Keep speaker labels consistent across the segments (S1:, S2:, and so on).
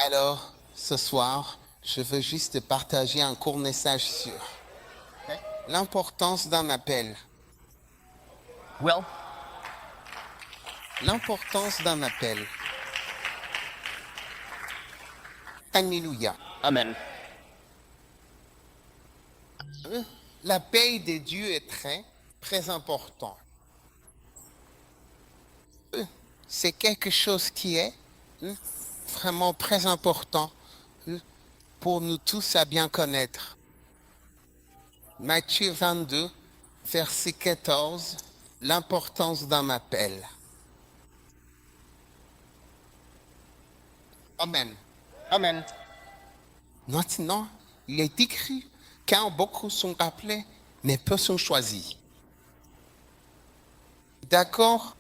S1: Alors, ce soir, je veux juste te partager un court message sur l'importance d'un appel.
S2: Well,
S1: L'importance d'un appel. Alléluia.
S2: amen.
S1: L'appel de Dieu est très important. C'est quelque chose qui est vraiment très important pour nous tous à bien connaître. Matthieu 22, verset 14, l'importance d'un appel. Amen.
S2: Amen.
S1: Maintenant, il est écrit, quand beaucoup sont appelés, mais peu sont choisis. D'accord?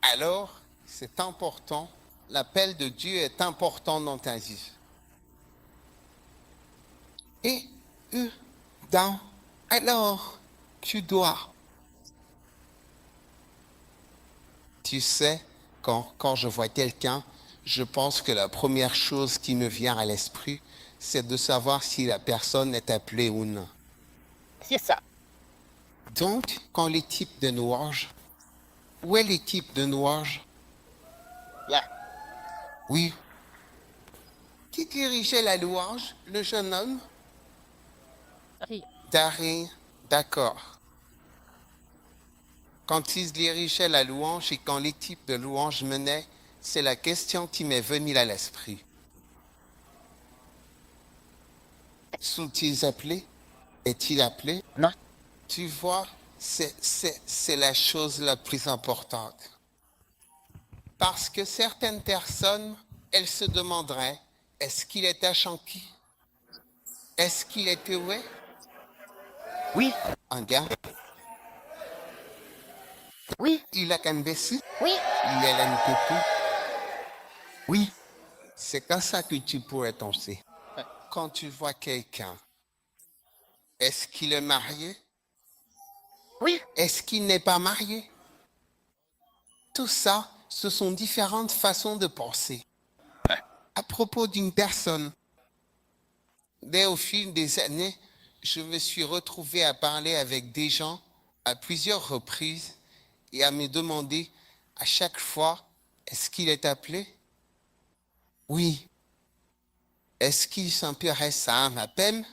S1: Alors, c'est important. L'appel de Dieu est important dans ta vie. Et alors, tu dois. Tu sais, quand je vois quelqu'un, je pense que la première chose qui me vient à l'esprit, c'est de savoir si la personne est appelée ou non.
S2: C'est ça.
S1: Donc, quand l'équipe de louange, où est l'équipe de louange?
S2: Yeah.
S1: Oui. Qui dirigeait la louange? Le jeune homme? Darry, d'accord. Quand il dirigeait la louange et quand l'équipe de louange menait, c'est la question qui m'est venue à l'esprit. Sont-ils appelés? Est-il appelé?
S2: Non.
S1: Tu vois, c'est la chose la plus importante. Parce que certaines personnes, elles se demanderaient, est-ce qu'il est à Chantilly? Est-ce qu'il était où?
S2: Oui.
S1: Un gars?
S2: Oui.
S1: Il a qu'un vessie?
S2: Oui.
S1: Il est là un peu. Oui. C'est comme ça que tu pourrais penser. Quand tu vois quelqu'un, est-ce qu'il est marié?
S2: Oui.
S1: Est-ce qu'il n'est pas marié? Tout ça, ce sont différentes façons de penser. À propos d'une personne, dès au fil des années, je me suis retrouvé à parler avec des gens à plusieurs reprises et à me demander à chaque fois, est-ce qu'il est appelé? Oui. Est-ce qu'il s'intéresse à un appel?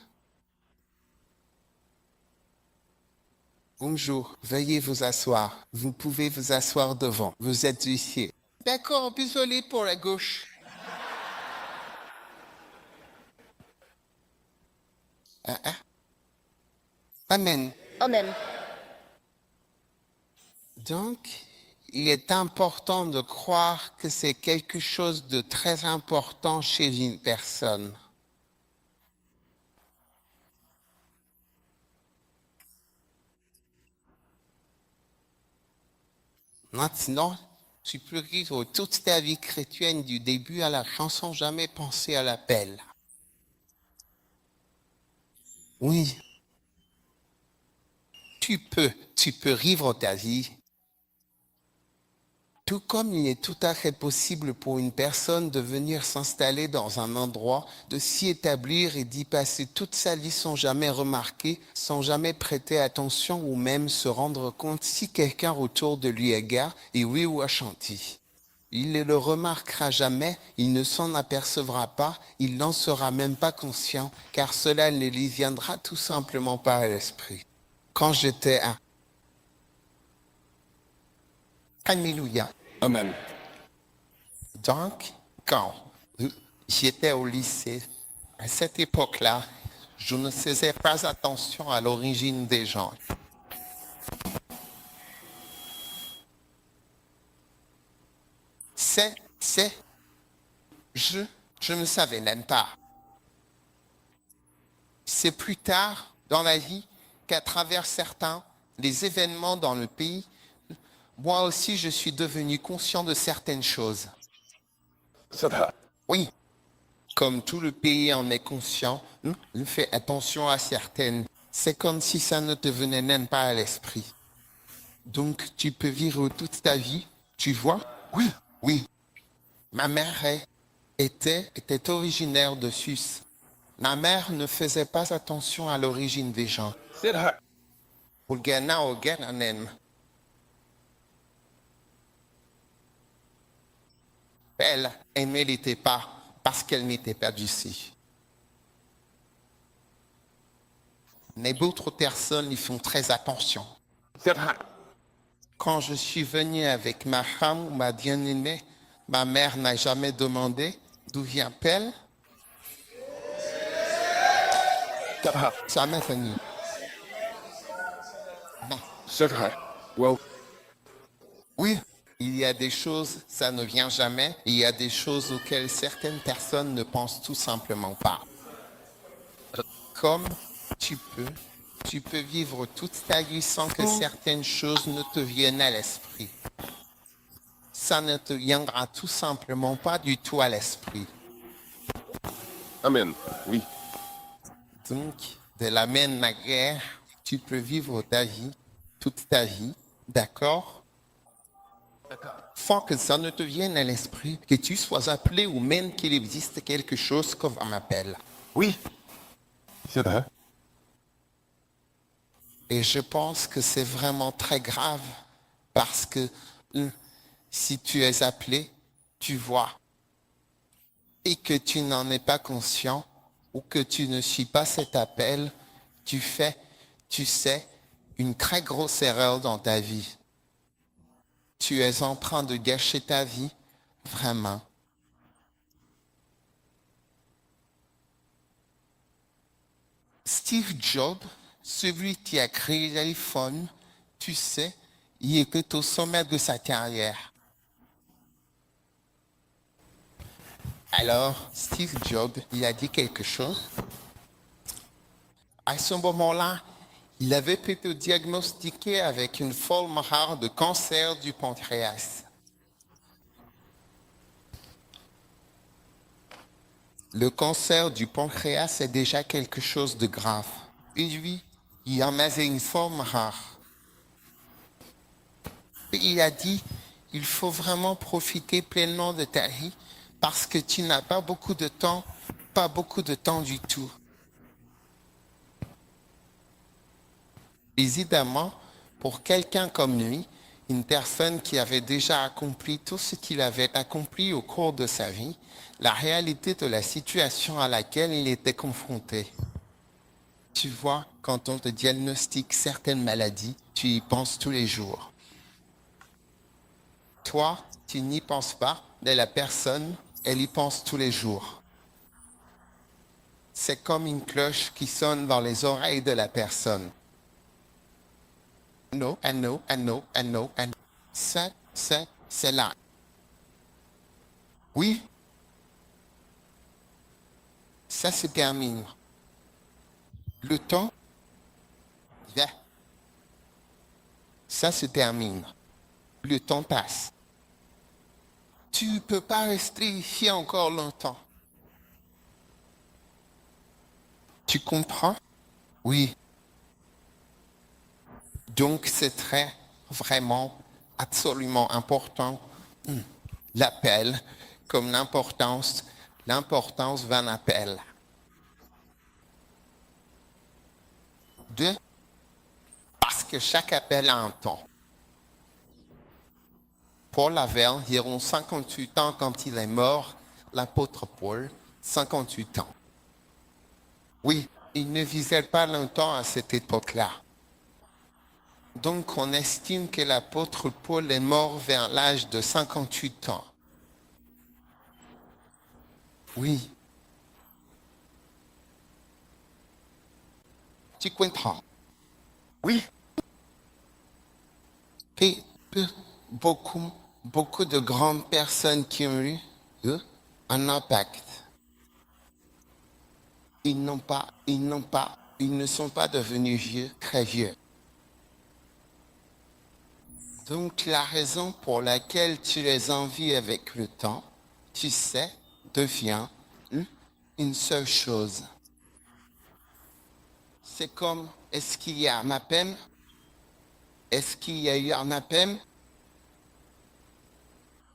S1: Bonjour, veuillez vous asseoir. Vous pouvez vous asseoir devant. Vous êtes ici. D'accord, désolé pour la gauche. Amen.
S2: Amen.
S1: Donc, il est important de croire que c'est quelque chose de très important chez une personne. Maintenant, tu peux vivre toute ta vie chrétienne du début à la fin sans jamais penser à l'appel. Oui. Tu peux vivre ta vie. Tout comme il est tout à fait possible pour une personne de venir s'installer dans un endroit, de s'y établir et d'y passer toute sa vie sans jamais remarquer, sans jamais prêter attention ou même se rendre compte si quelqu'un autour de lui est gars et oui ou a chanté. Il ne le remarquera jamais, il ne s'en apercevra pas, il n'en sera même pas conscient, car cela ne lui viendra tout simplement pas à l'esprit. Quand j'étais à Alléluia.
S2: Amen.
S1: Donc, quand j'étais au lycée, à cette époque-là, je ne faisais pas attention à l'origine des gens. Je, je ne savais même pas. C'est plus tard dans la vie qu'à travers les événements dans le pays, moi aussi je suis devenu conscient de certaines choses. Oui, comme tout le pays en est conscient, je fais attention à certaines. C'est comme si ça ne te venait même pas à l'esprit. Donc tu peux vivre toute ta vie, tu vois? Oui, oui. Ma mère était originaire de Suisse. Ma mère ne faisait pas attention à l'origine des gens.
S3: Siddharth.
S1: Bulgana ou Gananen. Elle ne l'était pas parce qu'elle n'était pas d'ici. Mais d'autres personnes y font très attention.
S3: Siddharth.
S1: Quand je suis venu avec ma femme ou ma bien-aimée, ma mère n'a jamais demandé d'où vient-elle.
S3: Siddharth.
S1: Jamais venu. Non.
S3: Siddharth. Well,
S1: Oui, il y a des choses, ça ne vient jamais. Il y a des choses auxquelles certaines personnes ne pensent tout simplement pas. Comme tu peux vivre toute ta vie sans que certaines choses ne te viennent à l'esprit. Ça ne te viendra tout simplement pas du tout à l'esprit.
S3: Amen. Oui.
S1: Donc, de la même manière, tu peux vivre ta vie, toute ta vie, d'accord? Sans que ça ne te vienne à l'esprit, que tu sois appelé ou même qu'il existe quelque chose comme on m'appelle.
S3: Oui. Siddharth.
S1: Et je pense que c'est vraiment très grave parce que si tu es appelé, tu vois, et que tu n'en es pas conscient ou que tu ne suis pas cet appel, tu fais, tu sais, une très grosse erreur dans ta vie. Tu es en train de gâcher ta vie, vraiment. Steve Jobs, celui qui a créé l'iPhone, tu sais, il était au sommet de sa carrière. Alors, Steve Jobs, il a dit quelque chose. À ce moment-là, il avait été diagnostiqué avec une forme rare de cancer du pancréas. Le cancer du pancréas est déjà quelque chose de grave. Et lui, il en avait une forme rare. Et il a dit, il faut vraiment profiter pleinement de ta vie parce que tu n'as pas beaucoup de temps, pas beaucoup de temps du tout. Évidemment, pour quelqu'un comme lui, une personne qui avait déjà accompli tout ce qu'il avait accompli au cours de sa vie, la réalité de la situation à laquelle il était confronté. Tu vois, quand on te diagnostique certaines maladies, tu y penses tous les jours. Toi, tu n'y penses pas, mais la personne, elle y pense tous les jours. C'est comme une cloche qui sonne dans les oreilles de la personne. No, I know, I know, I know, I know. Ça, c'est là. Oui, ça se termine. Le temps, va. Ça se termine. Le temps passe. Tu ne peux pas rester ici encore longtemps. Tu comprends? Oui. Donc c'est très, vraiment, absolument important. L'appel, comme l'importance d'un appel. Deux, parce que chaque appel a un temps. Paul avait environ 58 ans quand il est mort, l'apôtre Paul, 58 ans. Oui, il ne vivait pas longtemps à cette époque-là. Donc on estime que l'apôtre Paul est mort vers l'âge de 58 ans. Oui. Tu comprends?
S3: Oui.
S1: Et beaucoup de grandes personnes qui ont eu un impact. Ils ne sont pas devenus vieux, très vieux. Donc la raison pour laquelle tu les envies avec le temps, tu sais, devient une seule chose. C'est comme, est-ce qu'il y a un appel? Est-ce qu'il y a eu un appel?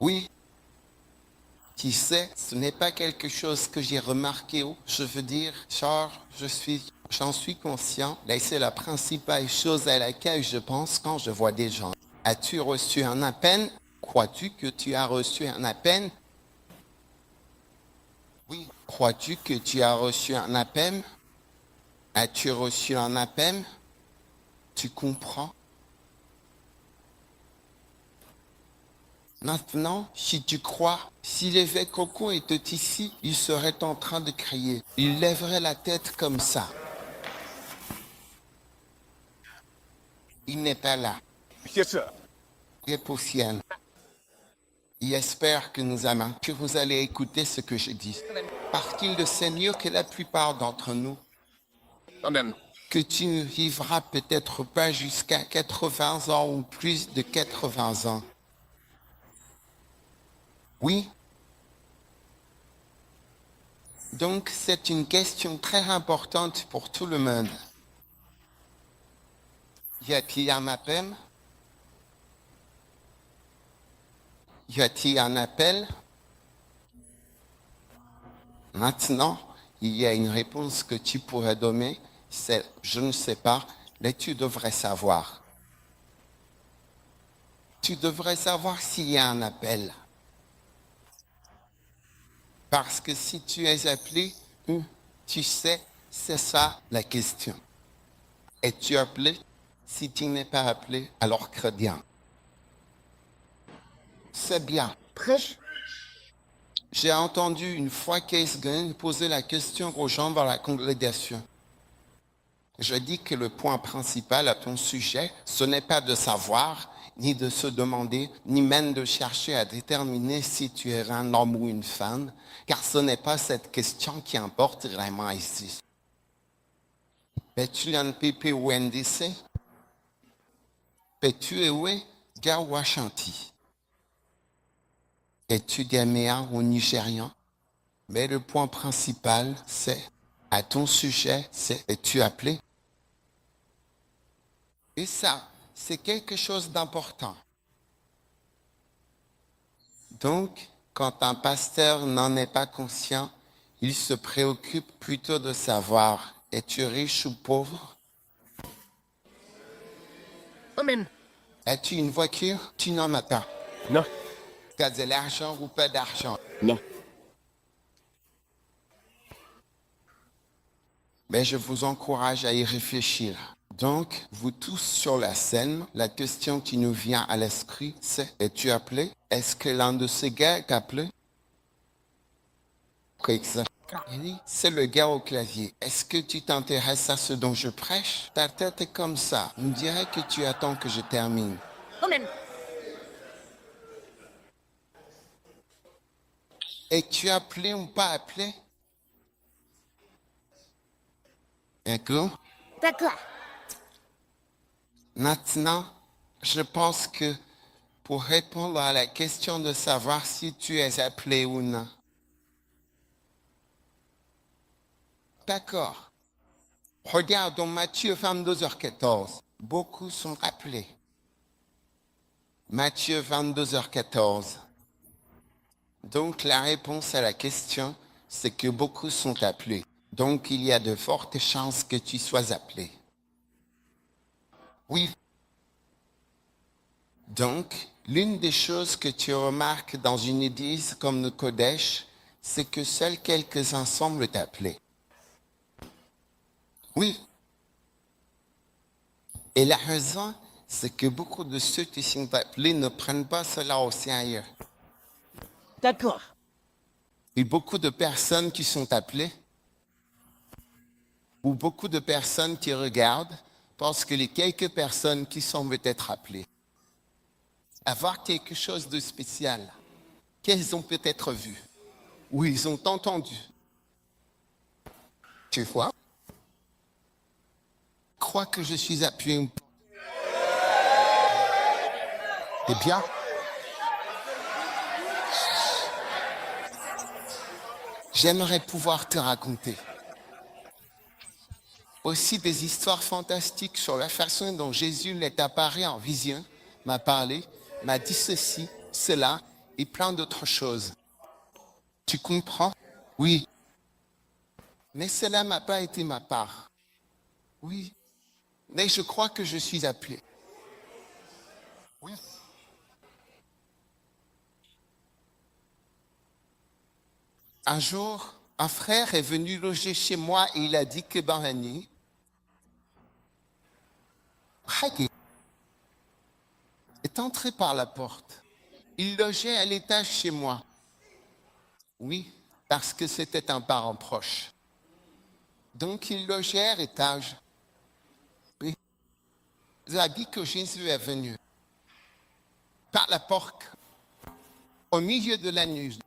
S1: Oui. Tu sais, ce n'est pas quelque chose que j'ai remarqué. Je veux dire, genre, j'en suis conscient. Là, c'est la principale chose à laquelle je pense quand je vois des gens. As-tu reçu un appel? Crois-tu que tu as reçu un appel? Oui. Crois-tu que tu as reçu un appel? As-tu reçu un appel? Tu comprends? Maintenant, si tu crois, si l'évêque Coco était ici, il serait en train de crier. Il lèverait la tête comme ça. Il n'est pas là.
S3: Yes, sir.
S1: Il est au ciel. Il espère que que vous allez écouter ce que je dis. Parce qu'il le sait mieux que la plupart d'entre nous.
S3: Amen.
S1: Que tu ne vivras peut-être pas jusqu'à 80 ans ou plus de 80 ans. Oui. Donc, c'est une question très importante pour tout le monde. Y a-t-il un appel? Y a-t-il un appel? Maintenant, il y a une réponse que tu pourrais donner, c'est « je ne sais pas », mais tu devrais savoir. Tu devrais savoir s'il y a un appel. Parce que si tu es appelé, tu sais, c'est ça la question. Es-tu appelé? Si tu n'es pas appelé, alors très bien. C'est bien.
S2: Prêche.
S1: J'ai entendu une fois Case Gunn poser la question aux gens dans la congrégation. Je dis que le point principal à ton sujet, ce n'est pas de savoir, ni de se demander, ni même de chercher à déterminer si tu es un homme ou une femme, car ce n'est pas cette question qui importe vraiment ici. Es-tu un PP ou NDC? Es-tu Ewe, Gawa Shanti? Es-tu Ghanéen ou Nigérian? Mais le point principal, c'est, à ton sujet, c'est, es-tu appelé? Et ça, c'est quelque chose d'important. Donc, quand un pasteur n'en est pas conscient, il se préoccupe plutôt de savoir, es-tu riche ou pauvre?
S2: Amen.
S1: As-tu une voiture? Tu n'en as pas.
S3: Non.
S1: Tu as de l'argent ou pas d'argent?
S3: Non.
S1: Mais je vous encourage à y réfléchir. Donc, vous tous sur la scène, la question qui nous vient à l'esprit, c'est, es-tu appelé? Est-ce que l'un de ces gars est appelé? C'est le gars au clavier. Est-ce que tu t'intéresses à ce dont je prêche? Ta tête est comme ça. On dirait que tu attends que je termine.
S2: Amen.
S1: Es-tu appelé ou pas appelé? D'accord?
S2: D'accord.
S1: Maintenant, je pense que pour répondre à la question de savoir si tu es appelé ou non. D'accord. Regarde dans Matthieu 22h14. Beaucoup sont appelés. Matthieu 22h14. Donc la réponse à la question, c'est que beaucoup sont appelés. Donc il y a de fortes chances que tu sois appelé. Oui. Donc, l'une des choses que tu remarques dans une église comme le Kodesh, c'est que seuls quelques-uns semblent appelés. Oui. Et la raison, c'est que beaucoup de ceux qui sont appelés ne prennent pas cela au sérieux.
S2: D'accord.
S1: Et beaucoup de personnes qui sont appelées, ou beaucoup de personnes qui regardent, parce que les quelques personnes qui semblent être appelées, avoir quelque chose de spécial, qu'elles ont peut-être vu, ou ils ont entendu. Tu vois? Crois que je suis appuyé. Eh bien, j'aimerais pouvoir te raconter aussi des histoires fantastiques sur la façon dont Jésus l'est apparu en vision, m'a parlé, m'a dit ceci, cela et plein d'autres choses. Tu comprends? Oui. Mais cela n'a pas été ma part. Oui. Mais je crois que je suis appelé.
S3: Oui.
S1: Un jour, un frère est venu loger chez moi et il a dit que dans la nuit, Hagi est entré par la porte. Il logeait à l'étage chez moi. Oui, parce que c'était un parent proche. Donc il logeait à l'étage. Oui. Il a dit que Jésus est venu par la porte au milieu de la nuit.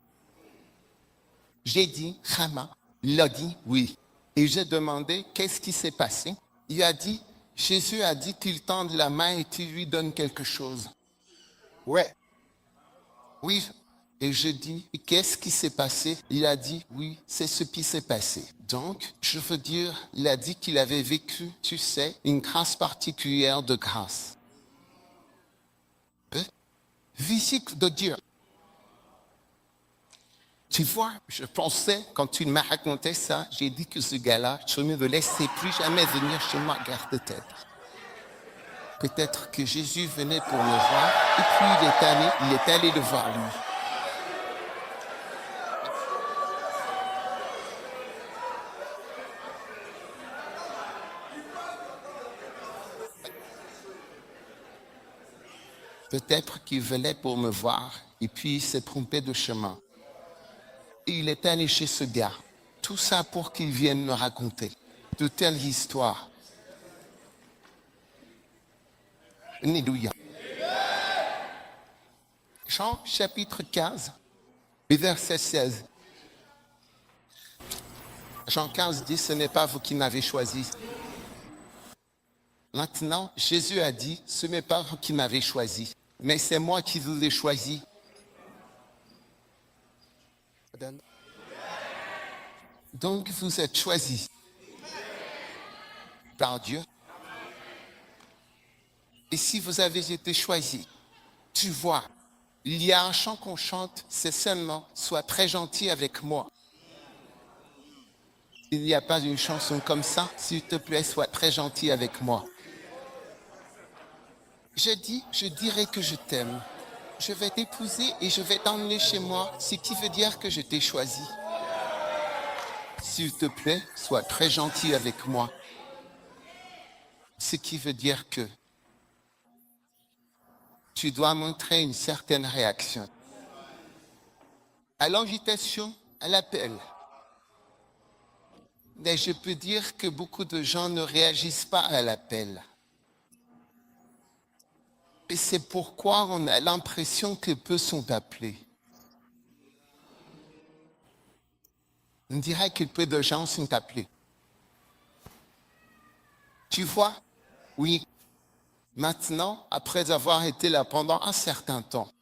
S1: J'ai dit, Rama. Il a dit oui. Et j'ai demandé, qu'est-ce qui s'est passé? Il a dit, Jésus a dit qu'il tende la main et qu'il lui donne quelque chose.
S3: Ouais.
S1: Oui. Et je dis, qu'est-ce qui s'est passé? Il a dit, oui, c'est ce qui s'est passé. Donc, je veux dire, il a dit qu'il avait vécu, tu sais, une grâce particulière de grâce. Visite de Dieu. Tu vois, je pensais, quand tu m'as raconté ça, j'ai dit que ce gars-là, je ne me laissais plus jamais venir chez moi, garde tête. Peut-être que Jésus venait pour me voir, et puis il est allé le voir lui. Peut-être qu'il venait pour me voir, et puis il s'est trompé de chemin. Et il est allé chez ce gars. Tout ça pour qu'il vienne me raconter de telles histoires. Alléluia. Jean chapitre 15, et verset 16. Jean 15 dit, ce n'est pas vous qui m'avez choisi. Maintenant, Jésus a dit, ce n'est pas vous qui m'avez choisi, mais c'est moi qui vous ai choisi. Donc vous êtes choisis par Dieu. Et si vous avez été choisis, tu vois, il y a un chant qu'on chante, c'est seulement « Sois très gentil avec moi ». Il n'y a pas une chanson comme ça, s'il te plaît, sois très gentil avec moi. Je dirai que je t'aime. Je vais t'épouser et je vais t'emmener chez moi, ce qui veut dire que je t'ai choisi. S'il te plaît, sois très gentil avec moi. Ce qui veut dire que tu dois montrer une certaine réaction. À l'invitation, à l'appel. Mais je peux dire que beaucoup de gens ne réagissent pas à l'appel. Et c'est pourquoi on a l'impression que peu sont appelés. On dirait que peu de gens sont appelés. Tu vois? Oui. Maintenant, après avoir été là pendant un certain temps,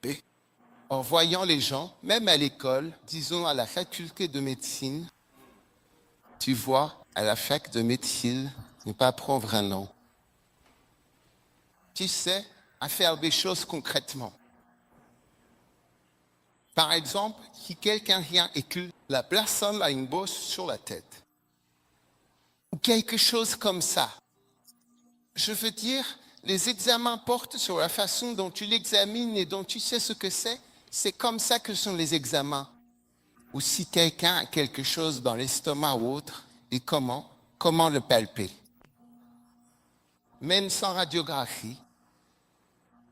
S1: et en voyant les gens, même à l'école, disons à la faculté de médecine, tu vois, à la fac de médecine, ne pas prendre un nom. Tu sais, à faire des choses concrètement. Par exemple, si quelqu'un vient et que la personne a une bosse sur la tête, ou quelque chose comme ça, je veux dire, les examens portent sur la façon dont tu l'examines et dont tu sais ce que c'est comme ça que sont les examens. Ou si quelqu'un a quelque chose dans l'estomac ou autre, et comment le palper. Même sans radiographie,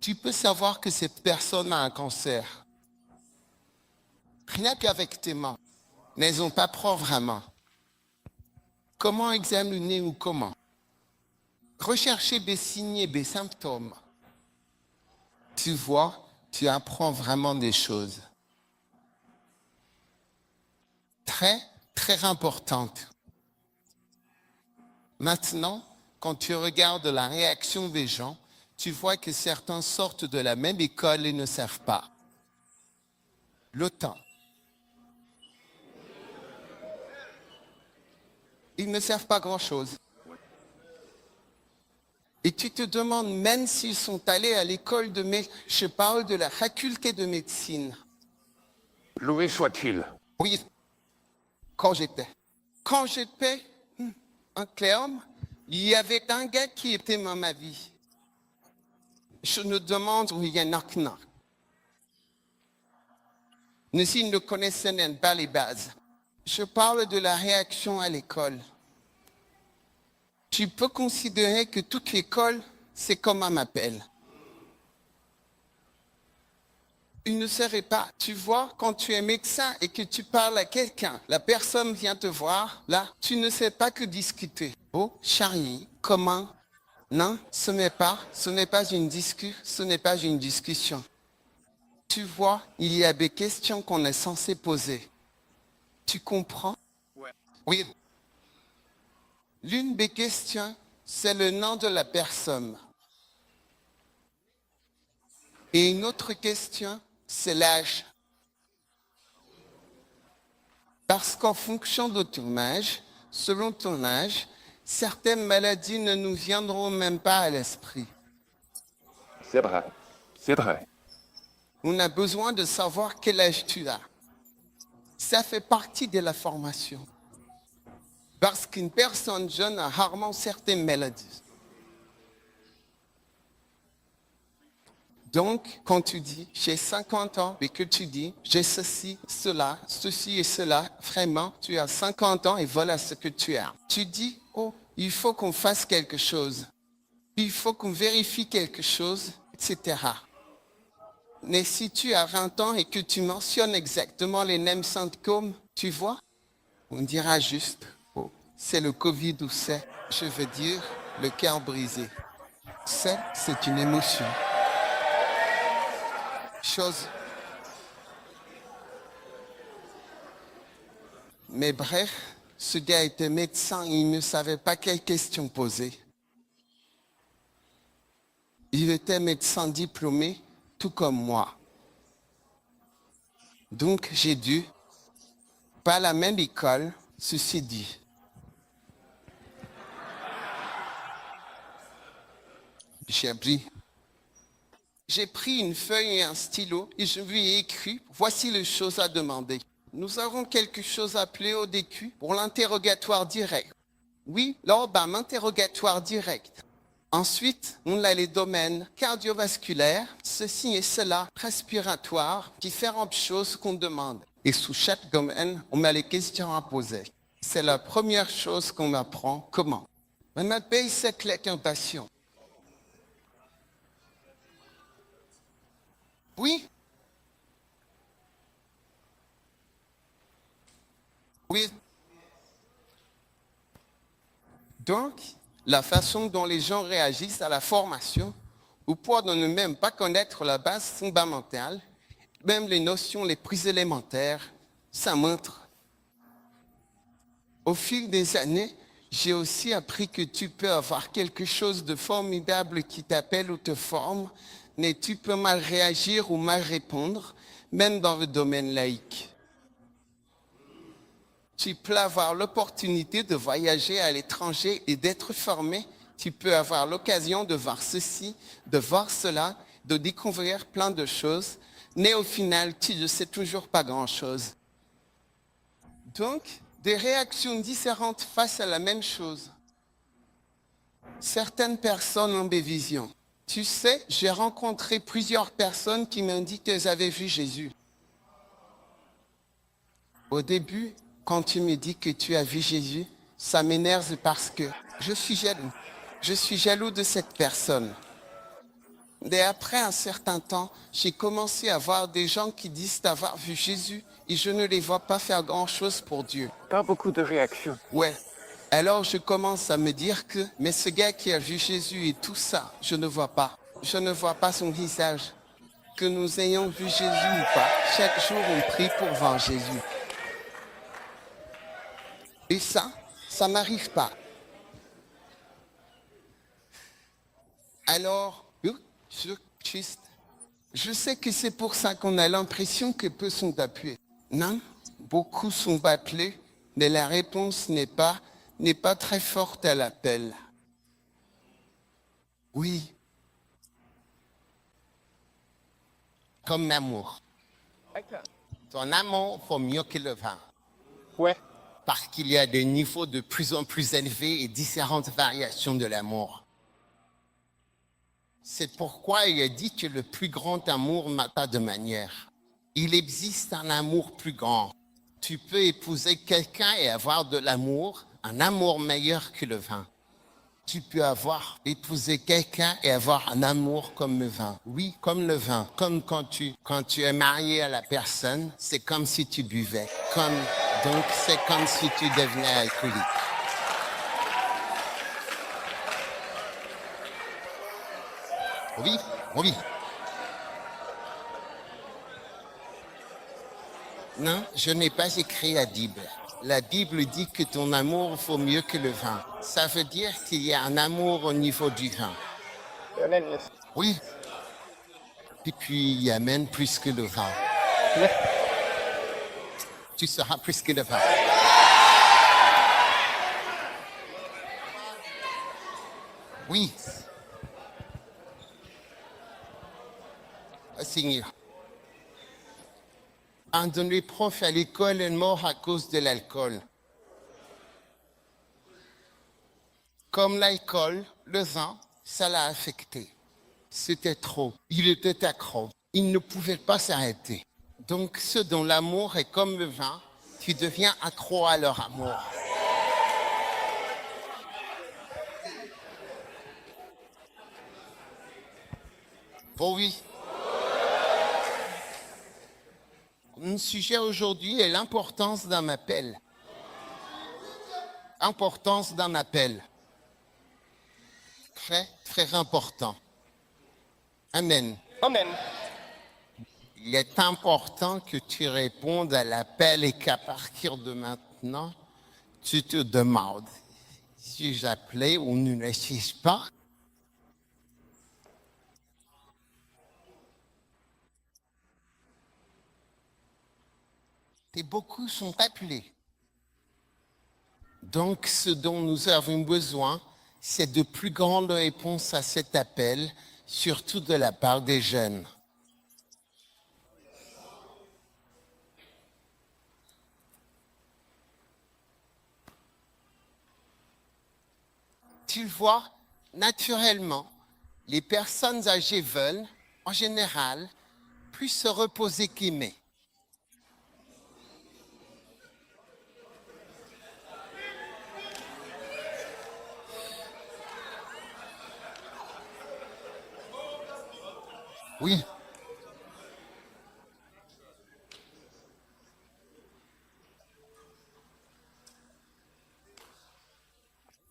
S1: tu peux savoir que cette personne a un cancer. Rien qu'avec tes mains, n'elles ont pas propre vraiment. Comment examiner ou comment? Rechercher des signes et des symptômes. Tu vois, tu apprends vraiment des choses très, très importantes. Maintenant, quand tu regardes la réaction des gens, tu vois que certains sortent de la même école et ne savent pas. Le temps. Ils ne savent pas grand-chose. Et tu te demandes même s'ils sont allés à l'école de médecine, je parle de la faculté de médecine.
S3: Loué soit-il.
S1: Oui, quand j'étais un clerc, il y avait un gars qui était dans ma vie. Je me demande où il y en a qu'un. Nous, s'ils ne connaissaient même pas les bases. Je parle de la réaction à l'école. Tu peux considérer que toute l'école, c'est comme un appel. Il ne serait pas. Tu vois, quand tu es médecin et que tu parles à quelqu'un, la personne vient te voir, là, tu ne sais pas que discuter. Oh, Charlie, comment? Non, ce n'est pas une discussion. Tu vois, il y a des questions qu'on est censé poser. Tu comprends? Oui. L'une des questions, c'est le nom de la personne. Et une autre question, c'est l'âge. Parce qu'en fonction de ton âge, selon ton âge, certaines maladies ne nous viendront même pas à l'esprit.
S3: C'est vrai. C'est vrai.
S1: On a besoin de savoir quel âge tu as. Ça fait partie de la formation. Parce qu'une personne jeune a rarement certaines maladies. Donc, quand tu dis j'ai 50 ans et que tu dis j'ai ceci et cela, vraiment, tu as 50 ans et voilà ce que tu as. Tu dis, oh, il faut qu'on fasse quelque chose. Il faut qu'on vérifie quelque chose, etc. Mais si tu as 20 ans et que tu mentionnes exactement les mêmes symptômes, tu vois, on dira juste, oh, c'est le Covid ou c'est, je veux dire, le cœur brisé. C'est une émotion. Chose. Mais bref, ce gars était médecin, il ne savait pas quelles questions poser. Il était médecin diplômé, tout comme moi. Donc j'ai dû, pas la même école, ceci dit. J'ai pris une feuille et un stylo et je lui ai écrit, voici les choses à demander. Nous avons quelque chose appelé au DQ pour l'interrogatoire direct. Oui, lors d'un interrogatoire direct. Ensuite, on a les domaines cardiovasculaires, ceci et cela, respiratoire, différentes choses qu'on demande. Et sous chaque domaine, on a les questions à poser. C'est la première chose qu'on apprend. Comment? On appelle cette l'incantation. Oui? Oui. Donc, la façon dont les gens réagissent à la formation, ou pour ne même pas connaître la base fondamentale, même les notions les plus élémentaires, ça montre. Au fil des années, j'ai aussi appris que tu peux avoir quelque chose de formidable qui t'appelle ou te forme, mais tu peux mal réagir ou mal répondre, même dans le domaine laïque. Tu peux avoir l'opportunité de voyager à l'étranger et d'être formé. Tu peux avoir l'occasion de voir ceci, de voir cela, de découvrir plein de choses, mais au final, tu ne sais toujours pas grand-chose. Donc, des réactions différentes face à la même chose. Certaines personnes ont des visions. Tu sais, j'ai rencontré plusieurs personnes qui m'ont dit qu'elles avaient vu Jésus. Au début, quand tu me dis que tu as vu Jésus, ça m'énerve parce que je suis jaloux. Je suis jaloux de cette personne. Et après un certain temps, j'ai commencé à voir des gens qui disent avoir vu Jésus et je ne les vois pas faire grand-chose pour Dieu.
S3: Pas beaucoup de réactions.
S1: Ouais. Alors je commence à me dire que, mais ce gars qui a vu Jésus et tout ça, je ne vois pas. Je ne vois pas son visage. Que nous ayons vu Jésus ou pas, chaque jour on prie pour voir Jésus. Et ça m'arrive pas. Alors, je sais que c'est pour ça qu'on a l'impression que peu sont appuyés. Non, beaucoup sont appelés, mais la réponse n'est pas très forte à l'appel. Oui, comme l'amour. Ton amour vaut mieux que le vin.
S3: Ouais.
S1: Parce qu'il y a des niveaux de plus en plus élevés et différentes variations de l'amour. C'est pourquoi il est dit que le plus grand amour n'a pas de manière. Il existe un amour plus grand. Tu peux épouser quelqu'un et avoir de l'amour, un amour meilleur que le vin. Tu peux épouser quelqu'un et avoir un amour comme le vin. Oui, comme le vin. Comme quand tu es marié à la personne, c'est comme si tu buvais. Donc c'est comme si tu devenais alcoolique. Oui, oui. Non, je n'ai pas écrit la Bible. La Bible dit que ton amour vaut mieux que le vin. Ça veut dire qu'il y a un amour au niveau du vin. Oui. Et puis, il y a même plus que le vin. Tu seras plus que le vin. Oui. Seigneur. Un de mes profs à l'école est mort à cause de l'alcool. Comme l'alcool, le vin, ça l'a affecté. C'était trop. Il était accro. Il ne pouvait pas s'arrêter. Donc, ceux dont l'amour est comme le vin, tu deviens accro à leur amour. Oh oui. Mon sujet aujourd'hui est l'importance d'un appel. Importance d'un appel. Très, très important. Amen.
S3: Amen.
S1: Il est important que tu répondes à l'appel et qu'à partir de maintenant, tu te demandes si j'appelais ou ne suis pas. Et beaucoup sont appelés. Donc, ce dont nous avons besoin, c'est de plus grandes réponses à cet appel, surtout de la part des jeunes. Tu vois, naturellement, les personnes âgées veulent, en général, plus se reposer qu'aimer. Oui.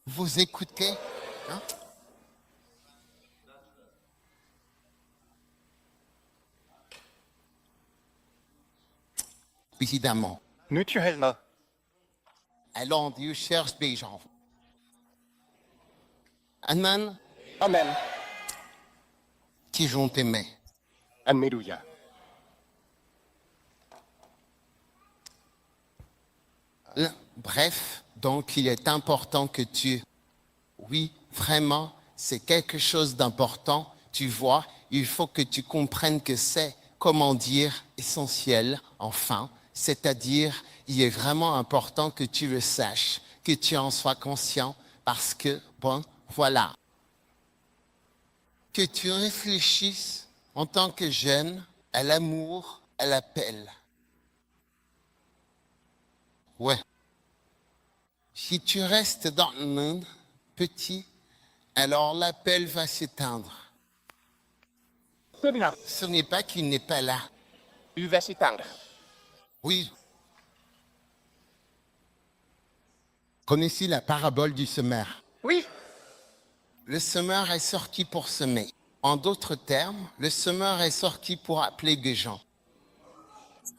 S1: Vous écoutez, hein? Évidemment.
S3: Naturellement.
S1: Alors Dieu cherche des gens. Amen,
S3: Amen.
S1: qui vont t'aimer.
S3: Alléluia.
S1: Bref, donc il est important que oui, vraiment, c'est quelque chose d'important. Tu vois, il faut que tu comprennes que c'est, comment dire, essentiel, enfin. C'est-à-dire, il est vraiment important que tu le saches, que tu en sois conscient, parce que, bon, voilà. Que tu réfléchisses en tant que jeune à l'amour, à l'appel. Ouais. Si tu restes dans le monde petit, alors l'appel va s'éteindre. Ce n'est pas qu'il n'est pas là.
S3: Il va s'éteindre.
S1: Oui. Connaissez la parabole du semeur?
S3: Oui.
S1: Le semeur est sorti pour semer. En d'autres termes, le semeur est sorti pour appeler des gens.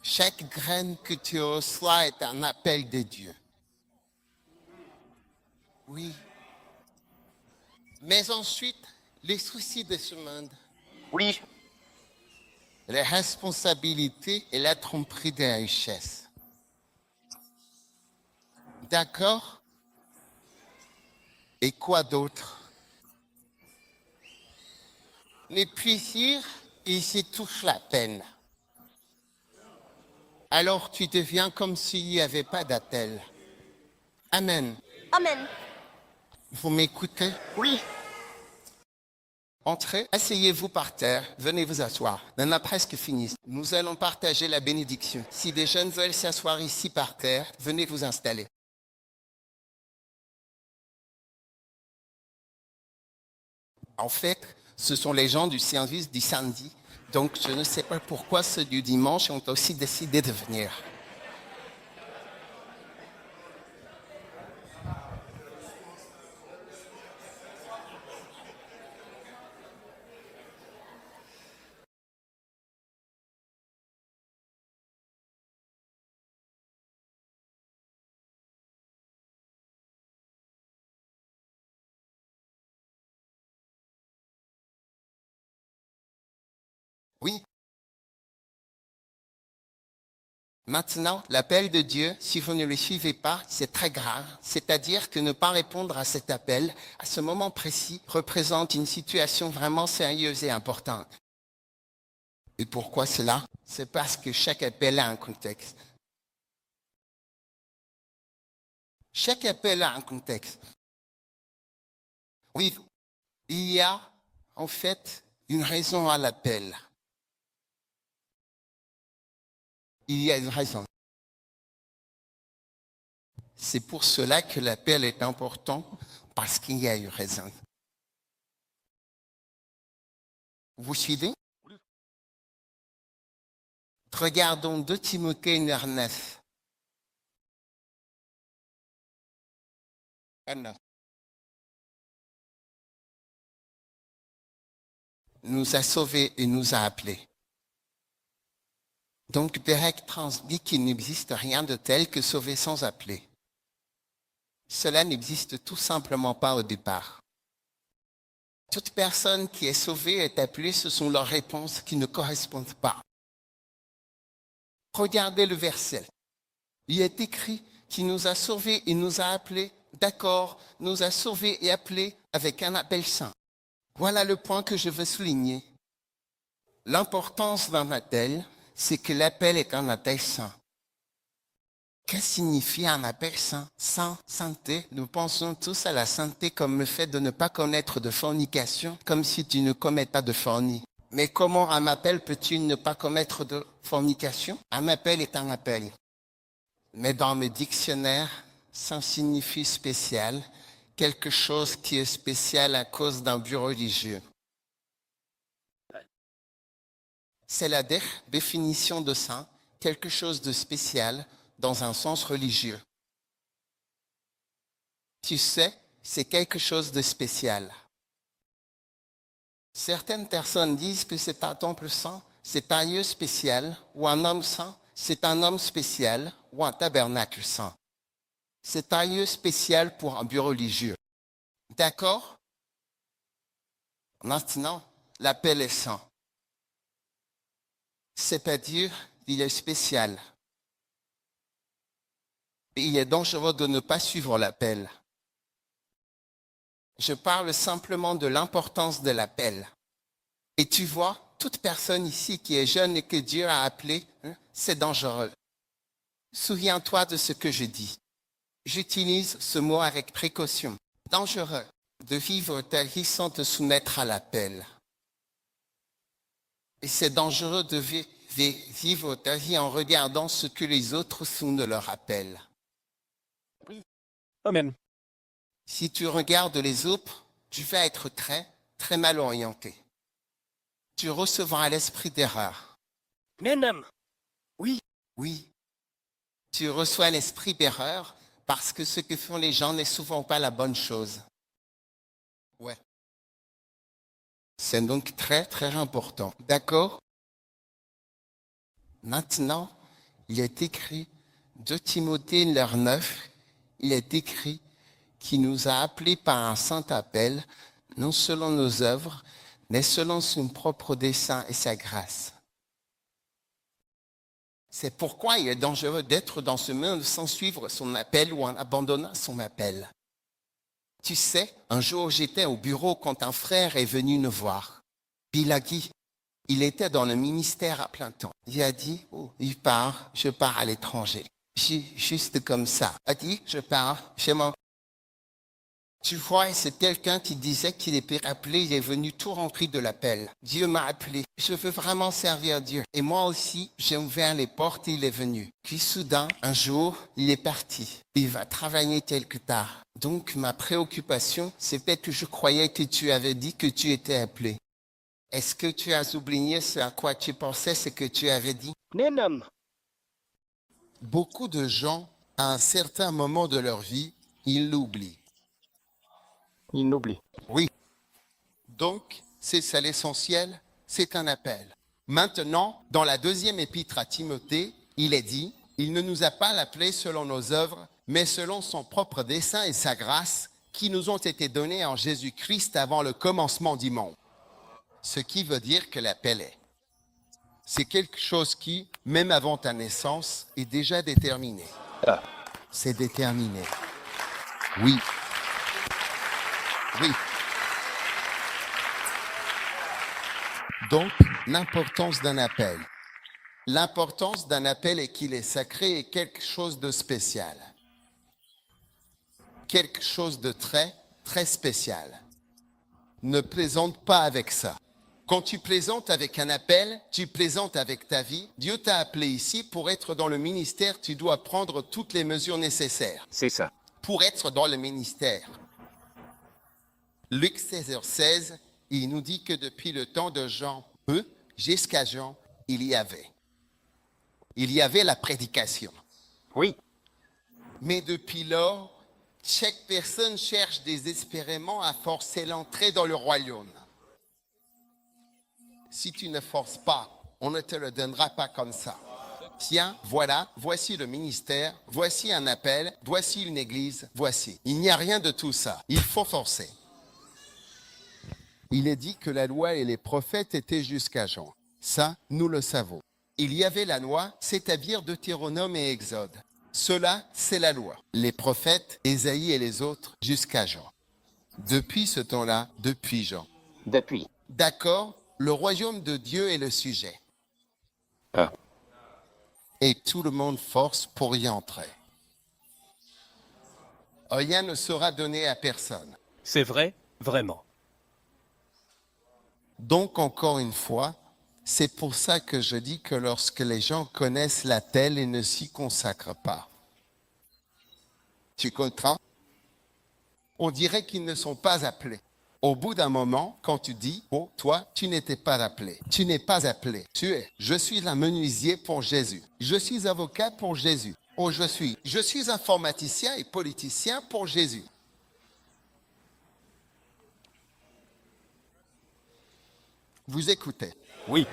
S1: Chaque graine que tu reçois est un appel de Dieu. Oui. Mais ensuite, les soucis de ce monde,
S3: Oui.
S1: les responsabilités et la tromperie des richesses. D'accord? Et quoi d'autre? Les plaisirs, ils s'étouffent la peine. alors tu deviens comme s'il n'y avait pas d'appel. Amen.
S2: Amen.
S1: Vous m'écoutez?
S3: Oui.
S1: Entrez, asseyez-vous par terre, venez vous asseoir. On a presque fini. Nous allons partager la bénédiction. Si des jeunes veulent s'asseoir ici par terre, venez vous installer. En fait, ce sont les gens du service du samedi. Donc, je ne sais pas pourquoi ceux du dimanche ont aussi décidé de venir. Oui. Maintenant, l'appel de Dieu, si vous ne le suivez pas, c'est très grave. C'est-à-dire que ne pas répondre à cet appel, à ce moment précis, représente une situation vraiment sérieuse et importante. Et pourquoi cela? C'est parce que chaque appel a un contexte. Chaque appel a un contexte. Oui, il y a en fait une raison à l'appel. Il y a une raison. C'est pour cela que l'appel est important, parce qu'il y a une raison. Vous suivez? Regardons 2 Timothée 9. Nous a sauvés et nous a appelés. Donc, Derek transmet qu'il n'existe rien de tel que sauver sans appeler. Cela n'existe tout simplement pas au départ. Toute personne qui est sauvée est appelée, ce sont leurs réponses qui ne correspondent pas. Regardez le verset. Il est écrit qu'il nous a sauvés et nous a appelés. D'accord, nous a sauvés et appelés avec un appel saint. Voilà le point que je veux souligner. L'importance d'un appel, c'est que l'appel est un appel saint. Qu'est-ce que signifie un appel saint? Saint, sainteté. Nous pensons tous à la sainteté comme le fait de ne pas connaître de fornication, comme si tu ne commets pas de fornie. Mais comment un appel peut-il ne pas commettre de fornication? Un appel est un appel. Mais dans le dictionnaire, saint signifie spécial, quelque chose qui est spécial à cause d'un but religieux. C'est la définition de saint, quelque chose de spécial dans un sens religieux. Tu sais, c'est quelque chose de spécial. Certaines personnes disent que c'est un temple saint, c'est un lieu spécial, ou un homme saint, c'est un homme spécial, ou un tabernacle saint. C'est un lieu spécial pour un but religieux. D'accord? Maintenant, l'appel est saint. C'est-à-dire, il est spécial. Et il est dangereux de ne pas suivre l'appel. Je parle simplement de l'importance de l'appel. Et tu vois, toute personne ici qui est jeune et que Dieu a appelé, c'est dangereux. Souviens-toi de ce que je dis. J'utilise ce mot avec précaution. Dangereux de vivre ta vie sans te soumettre à l'appel. Et c'est dangereux de vivre ta vie en regardant ce que les autres font de leur appel.
S3: Amen.
S1: Si tu regardes les autres, tu vas être très, très mal orienté. Tu recevras l'esprit d'erreur.
S2: Menam.
S1: Oui. Tu reçois l'esprit d'erreur parce que ce que font les gens n'est souvent pas la bonne chose. Ouais. C'est donc très, très important. D'accord? Maintenant, il est écrit, 2 Timothée 9, il est écrit qu'il nous a appelés par un saint appel, non selon nos œuvres, mais selon son propre dessein et sa grâce. C'est pourquoi il est dangereux d'être dans ce monde sans suivre son appel ou en abandonnant son appel. Tu sais, un jour j'étais au bureau quand un frère est venu nous voir. Puis il a dit, Il était dans le ministère à plein temps. Il a dit, oh, je pars à l'étranger. Juste comme ça. Il a dit, je pars chez moi. Tu vois, c'est quelqu'un qui disait qu'il était appelé, il est venu tout rempli de l'appel. Dieu m'a appelé. Je veux vraiment servir Dieu. Et moi aussi, j'ai ouvert les portes et il est venu. Puis soudain, un jour, il est parti. Il va travailler quelque part. Donc, ma préoccupation, c'était que je croyais que tu avais dit que tu étais appelé. Est-ce que tu as oublié ce à quoi tu pensais, ce que tu avais dit?
S2: Nenam.
S1: Beaucoup de gens, à un certain moment de leur vie, ils l'oublient.
S3: Il n'oublie.
S1: Oui. Donc, c'est ça l'essentiel, c'est un appel. Maintenant, dans la deuxième épître à Timothée, il est dit, il ne nous a pas appelés selon nos œuvres, mais selon son propre dessein et sa grâce, qui nous ont été donnés en Jésus-Christ avant le commencement du monde. Ce qui veut dire que l'appel c'est quelque chose qui, même avant ta naissance, est déjà déterminé.
S3: Ah.
S1: C'est déterminé. Oui. Oui. Donc, l'importance d'un appel. L'importance d'un appel est qu'il est sacré et quelque chose de spécial. Quelque chose de très, très spécial. Ne plaisante pas avec ça. Quand tu plaisantes avec un appel, tu plaisantes avec ta vie. Dieu t'a appelé ici pour être dans le ministère. Tu dois prendre toutes les mesures nécessaires.
S3: C'est ça.
S1: Pour être dans le ministère. Luc 16h16, il nous dit que depuis le temps de Jean, jusqu'à Jean, il y avait la prédication.
S3: Oui.
S1: Mais depuis lors, chaque personne cherche désespérément à forcer l'entrée dans le royaume. Si tu ne forces pas, on ne te le donnera pas comme ça. Tiens, voilà, voici le ministère, voici un appel, voici une église, voici. Il n'y a rien de tout ça. Il faut forcer. Il est dit que la loi et les prophètes étaient jusqu'à Jean. Ça, nous le savons. Il y avait la loi, c'est-à-dire Deutéronome et Exode. Cela, c'est la loi. Les prophètes, Ésaïe et les autres, jusqu'à Jean. Depuis ce temps-là, depuis Jean.
S3: Depuis.
S1: D'accord, le royaume de Dieu est le sujet.
S3: Ah.
S1: Et tout le monde force pour y entrer. Rien ne sera donné à personne.
S4: C'est vrai, vraiment.
S1: Donc, encore une fois, c'est pour ça que je dis que lorsque les gens connaissent l'appel et ne s'y consacrent pas, tu comprends? On dirait qu'ils ne sont pas appelés. Au bout d'un moment, quand tu dis, oh, toi, tu n'étais pas appelé. Tu n'es pas appelé. Tu es. Je suis un menuisier pour Jésus. Je suis avocat pour Jésus. Oh, je suis informaticien et politicien pour Jésus. Vous écoutez?
S4: Oui.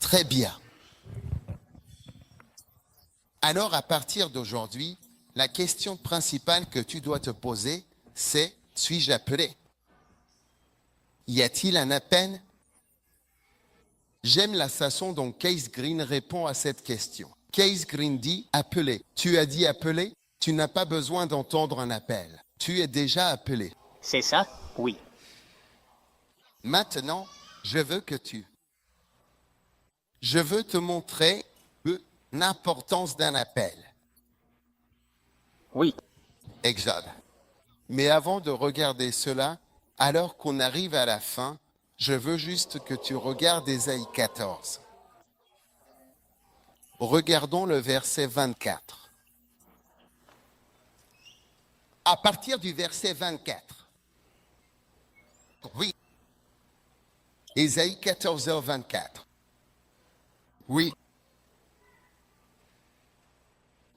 S1: Très bien. Alors, à partir d'aujourd'hui, la question principale que tu dois te poser, c'est, suis-je appelé? Y a-t-il un appel? J'aime la façon dont Case Green répond à cette question. Case Green dit, appelé. Tu as dit appelé? Tu n'as pas besoin d'entendre un appel. Tu es déjà appelé.
S2: C'est ça? Oui.
S1: Maintenant, je veux te montrer l'importance d'un appel.
S3: Oui.
S1: Exode. Mais avant de regarder cela, alors qu'on arrive à la fin, je veux juste que tu regardes Ésaïe 14. Regardons le verset 24. À partir du verset 24. Oui. Ésaïe 14h24. Oui.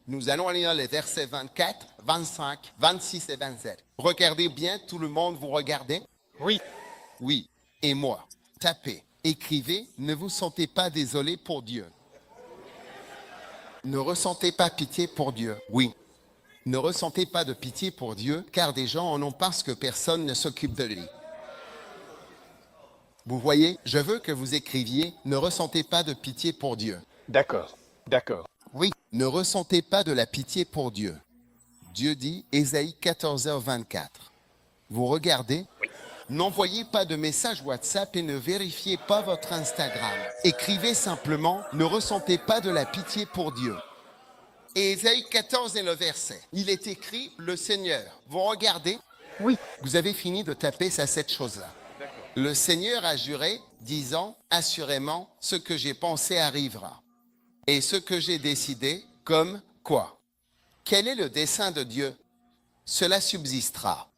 S1: Nous allons lire les versets 24, 25, 26 et 27. Regardez bien, tout le monde, vous regardez?
S3: Oui.
S1: Oui. Et moi, tapez, écrivez, ne vous sentez pas désolé pour Dieu. Ne ressentez pas pitié pour Dieu. Oui. Ne ressentez pas de pitié pour Dieu, car des gens en ont parce que personne ne s'occupe de lui. Vous voyez, je veux que vous écriviez, ne ressentez pas de pitié pour Dieu.
S3: D'accord. D'accord.
S1: Oui, ne ressentez pas de la pitié pour Dieu. Dieu dit, Ésaïe 14h24. Vous regardez? N'envoyez pas de message WhatsApp et ne vérifiez pas votre Instagram. Écrivez simplement, ne ressentez pas de la pitié pour Dieu. Et Ésaïe 14 est le verset. Il est écrit, le Seigneur. Vous regardez,
S2: Oui.
S1: vous avez fini de taper ça, cette chose-là. Le Seigneur a juré, disant, assurément, ce que j'ai pensé arrivera. Et ce que j'ai décidé, comme quoi? Quel est le dessein de Dieu? Cela subsistera.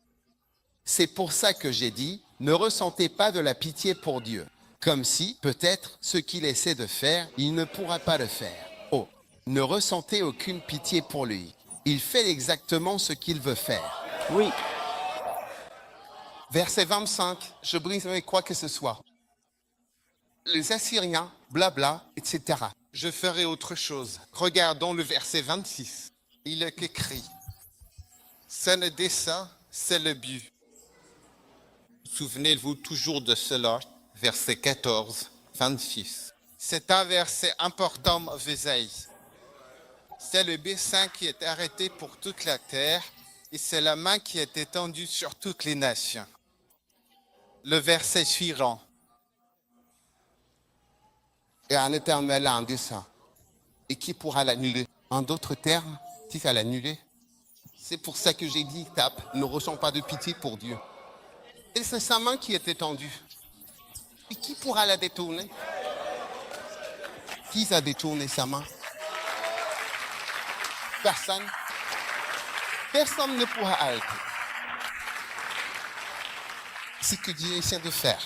S1: C'est pour ça que j'ai dit, ne ressentez pas de la pitié pour Dieu. Comme si, peut-être, ce qu'il essaie de faire, il ne pourra pas le faire. Oh, ne ressentez aucune pitié pour lui. Il fait exactement ce qu'il veut faire.
S2: Oui.
S1: Verset 25, je briserai quoi que ce soit. Les Assyriens, blabla, etc. Je ferai autre chose. Regardons le verset 26. Il est écrit, c'est le dessein, c'est le but. Souvenez-vous toujours de cela, verset 14, 26. C'est un verset important, Ésaïe. C'est le dessein qui est arrêté pour toute la terre et c'est la main qui est étendue sur toutes les nations. Le verset suivant. Et un éternel a un dessein. Et qui pourra l'annuler? En d'autres termes, qui va l'annuler? C'est pour ça que j'ai dit, tape, ne ressens pas de pitié pour Dieu. Et c'est sa main qui est étendue. Et qui pourra la détourner? Qui a détourné sa main? Personne. Personne ne pourra arrêter. C'est ce que Dieu essaie de faire.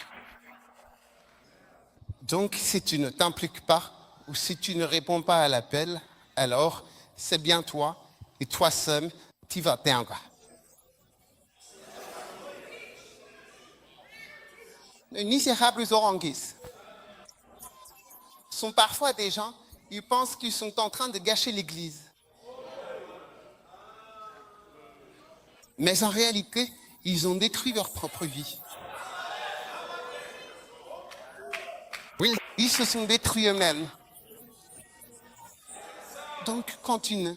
S1: Donc, si tu ne t'impliques pas, ou si tu ne réponds pas à l'appel, alors c'est bien toi, et toi seul, tu vas perdre. Les misérables oranguis sont parfois des gens, ils pensent qu'ils sont en train de gâcher l'Église. Mais en réalité, ils ont détruit leur propre vie. Oui, ils se sont détruits eux-mêmes. Donc, continue.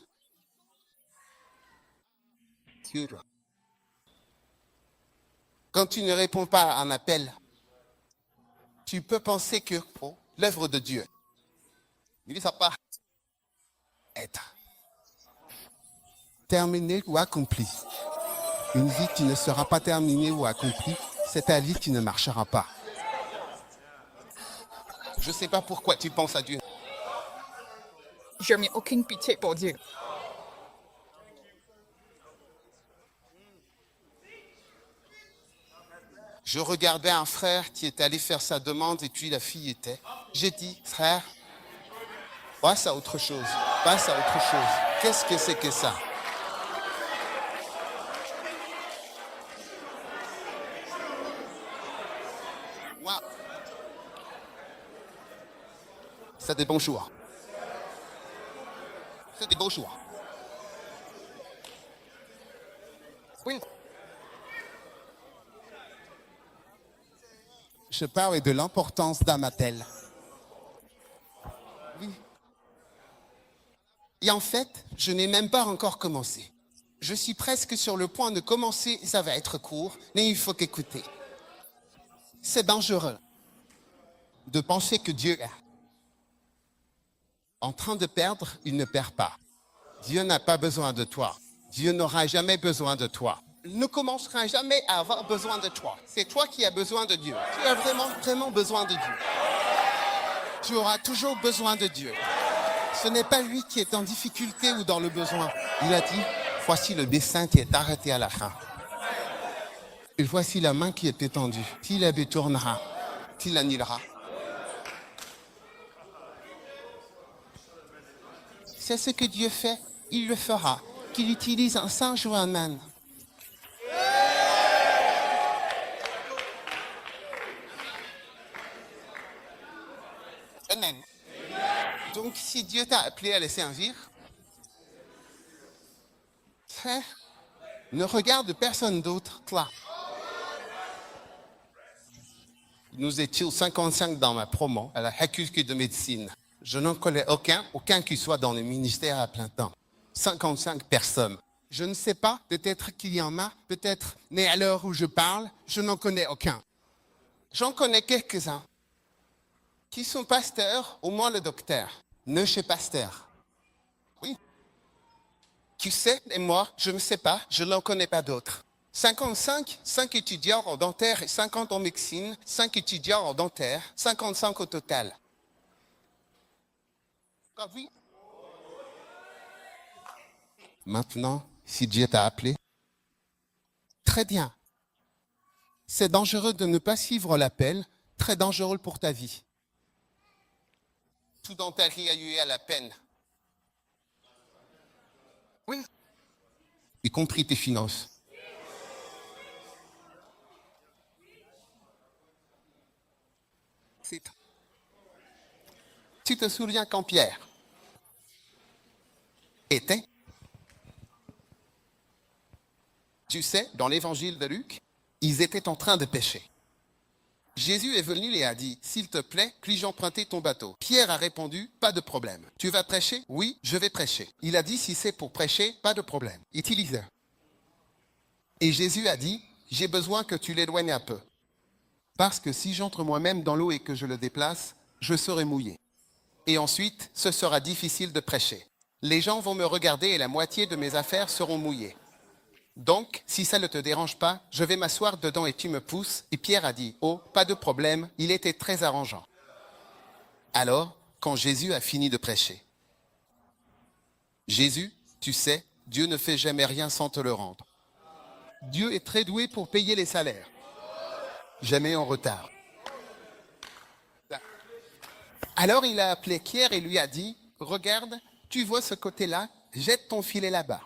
S1: Quand tu ne réponds pas à un appel, tu peux penser que l'œuvre de Dieu, il ne va pas être terminée ou accomplie. Une vie qui ne sera pas terminée ou accomplie, c'est ta vie qui ne marchera pas. Je ne sais pas pourquoi tu penses à Dieu.
S5: Je n'ai aucune pitié pour Dieu.
S1: Je regardais un frère qui est allé faire sa demande et puis la fille était. J'ai dit, frère, passe à autre chose. Passe à autre chose. Qu'est-ce que c'est que ça? Wow. C'est des bons choix. C'est des beaux choix. Oui. Je parle de l'importance d'un appel. Oui. Et en fait, je n'ai même pas encore commencé. Je suis presque sur le point de commencer, ça va être court, mais il faut qu'écouter. C'est dangereux de penser que Dieu est en train de perdre, il ne perd pas. Dieu n'a pas besoin de toi. Dieu n'aura jamais besoin de toi. Il ne commencera jamais à avoir besoin de toi. C'est toi qui as besoin de Dieu. Tu as vraiment, vraiment besoin de Dieu. Tu auras toujours besoin de Dieu. Ce n'est pas lui qui est en difficulté ou dans le besoin. Il a dit, voici le dessein qui est arrêté à la fin. Et voici la main qui est étendue. Qui la détournera, qui l'annulera. C'est ce que Dieu fait, il le fera. Qu'il utilise un singe ou un âne. Amen. Donc, si Dieu t'a appelé à le servir, frère, ne regarde personne d'autre, toi. Nous étions 55 dans ma promo à la faculté de médecine. Je n'en connais aucun qui soit dans le ministère à plein temps. 55 personnes. Je ne sais pas, peut-être qu'il y en a, peut-être, mais à l'heure où je parle, je n'en connais aucun. J'en connais quelques-uns qui sont pasteurs, au moins le docteur, ne chez pasteur. Oui. Tu sais, et moi, je ne sais pas, je n'en connais pas d'autres. 55, 5 étudiants en dentaire et 50 en médecine, 5 étudiants en dentaire, 55 au total. Ah oui. Maintenant, si Dieu t'a appelé, très bien. C'est dangereux de ne pas suivre l'appel, très dangereux pour ta vie. Tout dans ta vie a eu à la peine. Oui. Y compris tes finances. C'est... Tu te souviens quand Pierre était, tu sais, dans l'évangile de Luc, ils étaient en train de pêcher. Jésus est venu et a dit, s'il te plaît, puis-je emprunter ton bateau? Pierre a répondu, pas de problème. Tu vas prêcher? Oui, je vais prêcher. Il a dit, si c'est pour prêcher, pas de problème. Utilise-le. Et Jésus a dit, j'ai besoin que tu l'éloignes un peu. Parce que si j'entre moi-même dans l'eau et que je le déplace, je serai mouillé. Et ensuite, ce sera difficile de prêcher. Les gens vont me regarder et la moitié de mes affaires seront mouillées. Donc, si ça ne te dérange pas, je vais m'asseoir dedans et tu me pousses. Et Pierre a dit, oh, pas de problème, il était très arrangeant. Alors, quand Jésus a fini de prêcher, Jésus, tu sais, Dieu ne fait jamais rien sans te le rendre. Dieu est très doué pour payer les salaires. Jamais en retard. Alors il a appelé Pierre et lui a dit, regarde, tu vois ce côté-là, jette ton filet là-bas.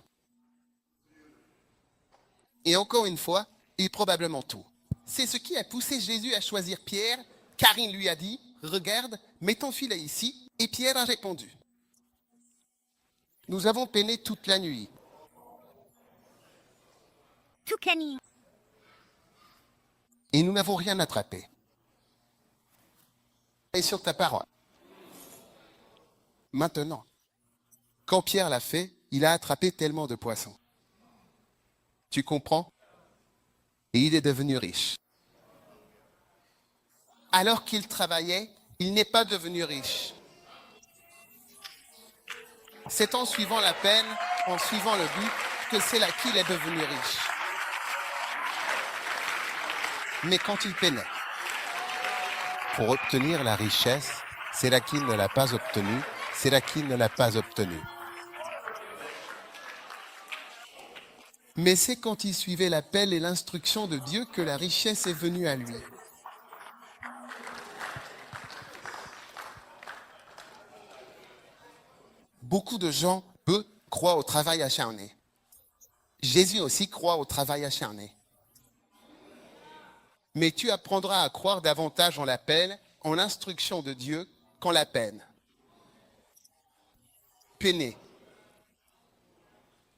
S1: Et encore une fois, et probablement tout. C'est ce qui a poussé Jésus à choisir Pierre, car il lui a dit, regarde, mets ton filet ici, et Pierre a répondu. Nous avons peiné toute la nuit.
S2: Toute la nuit.
S1: Et nous n'avons rien attrapé. Et sur ta parole. Maintenant, quand Pierre l'a fait, il a attrapé tellement de poissons. Tu comprends? Et il est devenu riche. Alors qu'il travaillait, il n'est pas devenu riche. C'est en suivant la peine, en suivant le but, que c'est là qu'il est devenu riche. Mais quand il peinait, pour obtenir la richesse, c'est là qu'il ne l'a pas obtenue, c'est là qu'il ne l'a pas obtenue. Mais c'est quand il suivait l'appel et l'instruction de Dieu que la richesse est venue à lui. Beaucoup de gens, eux, croient au travail acharné. Jésus aussi croit au travail acharné. Mais tu apprendras à croire davantage en l'appel, en l'instruction de Dieu, qu'en la peine. Peinez.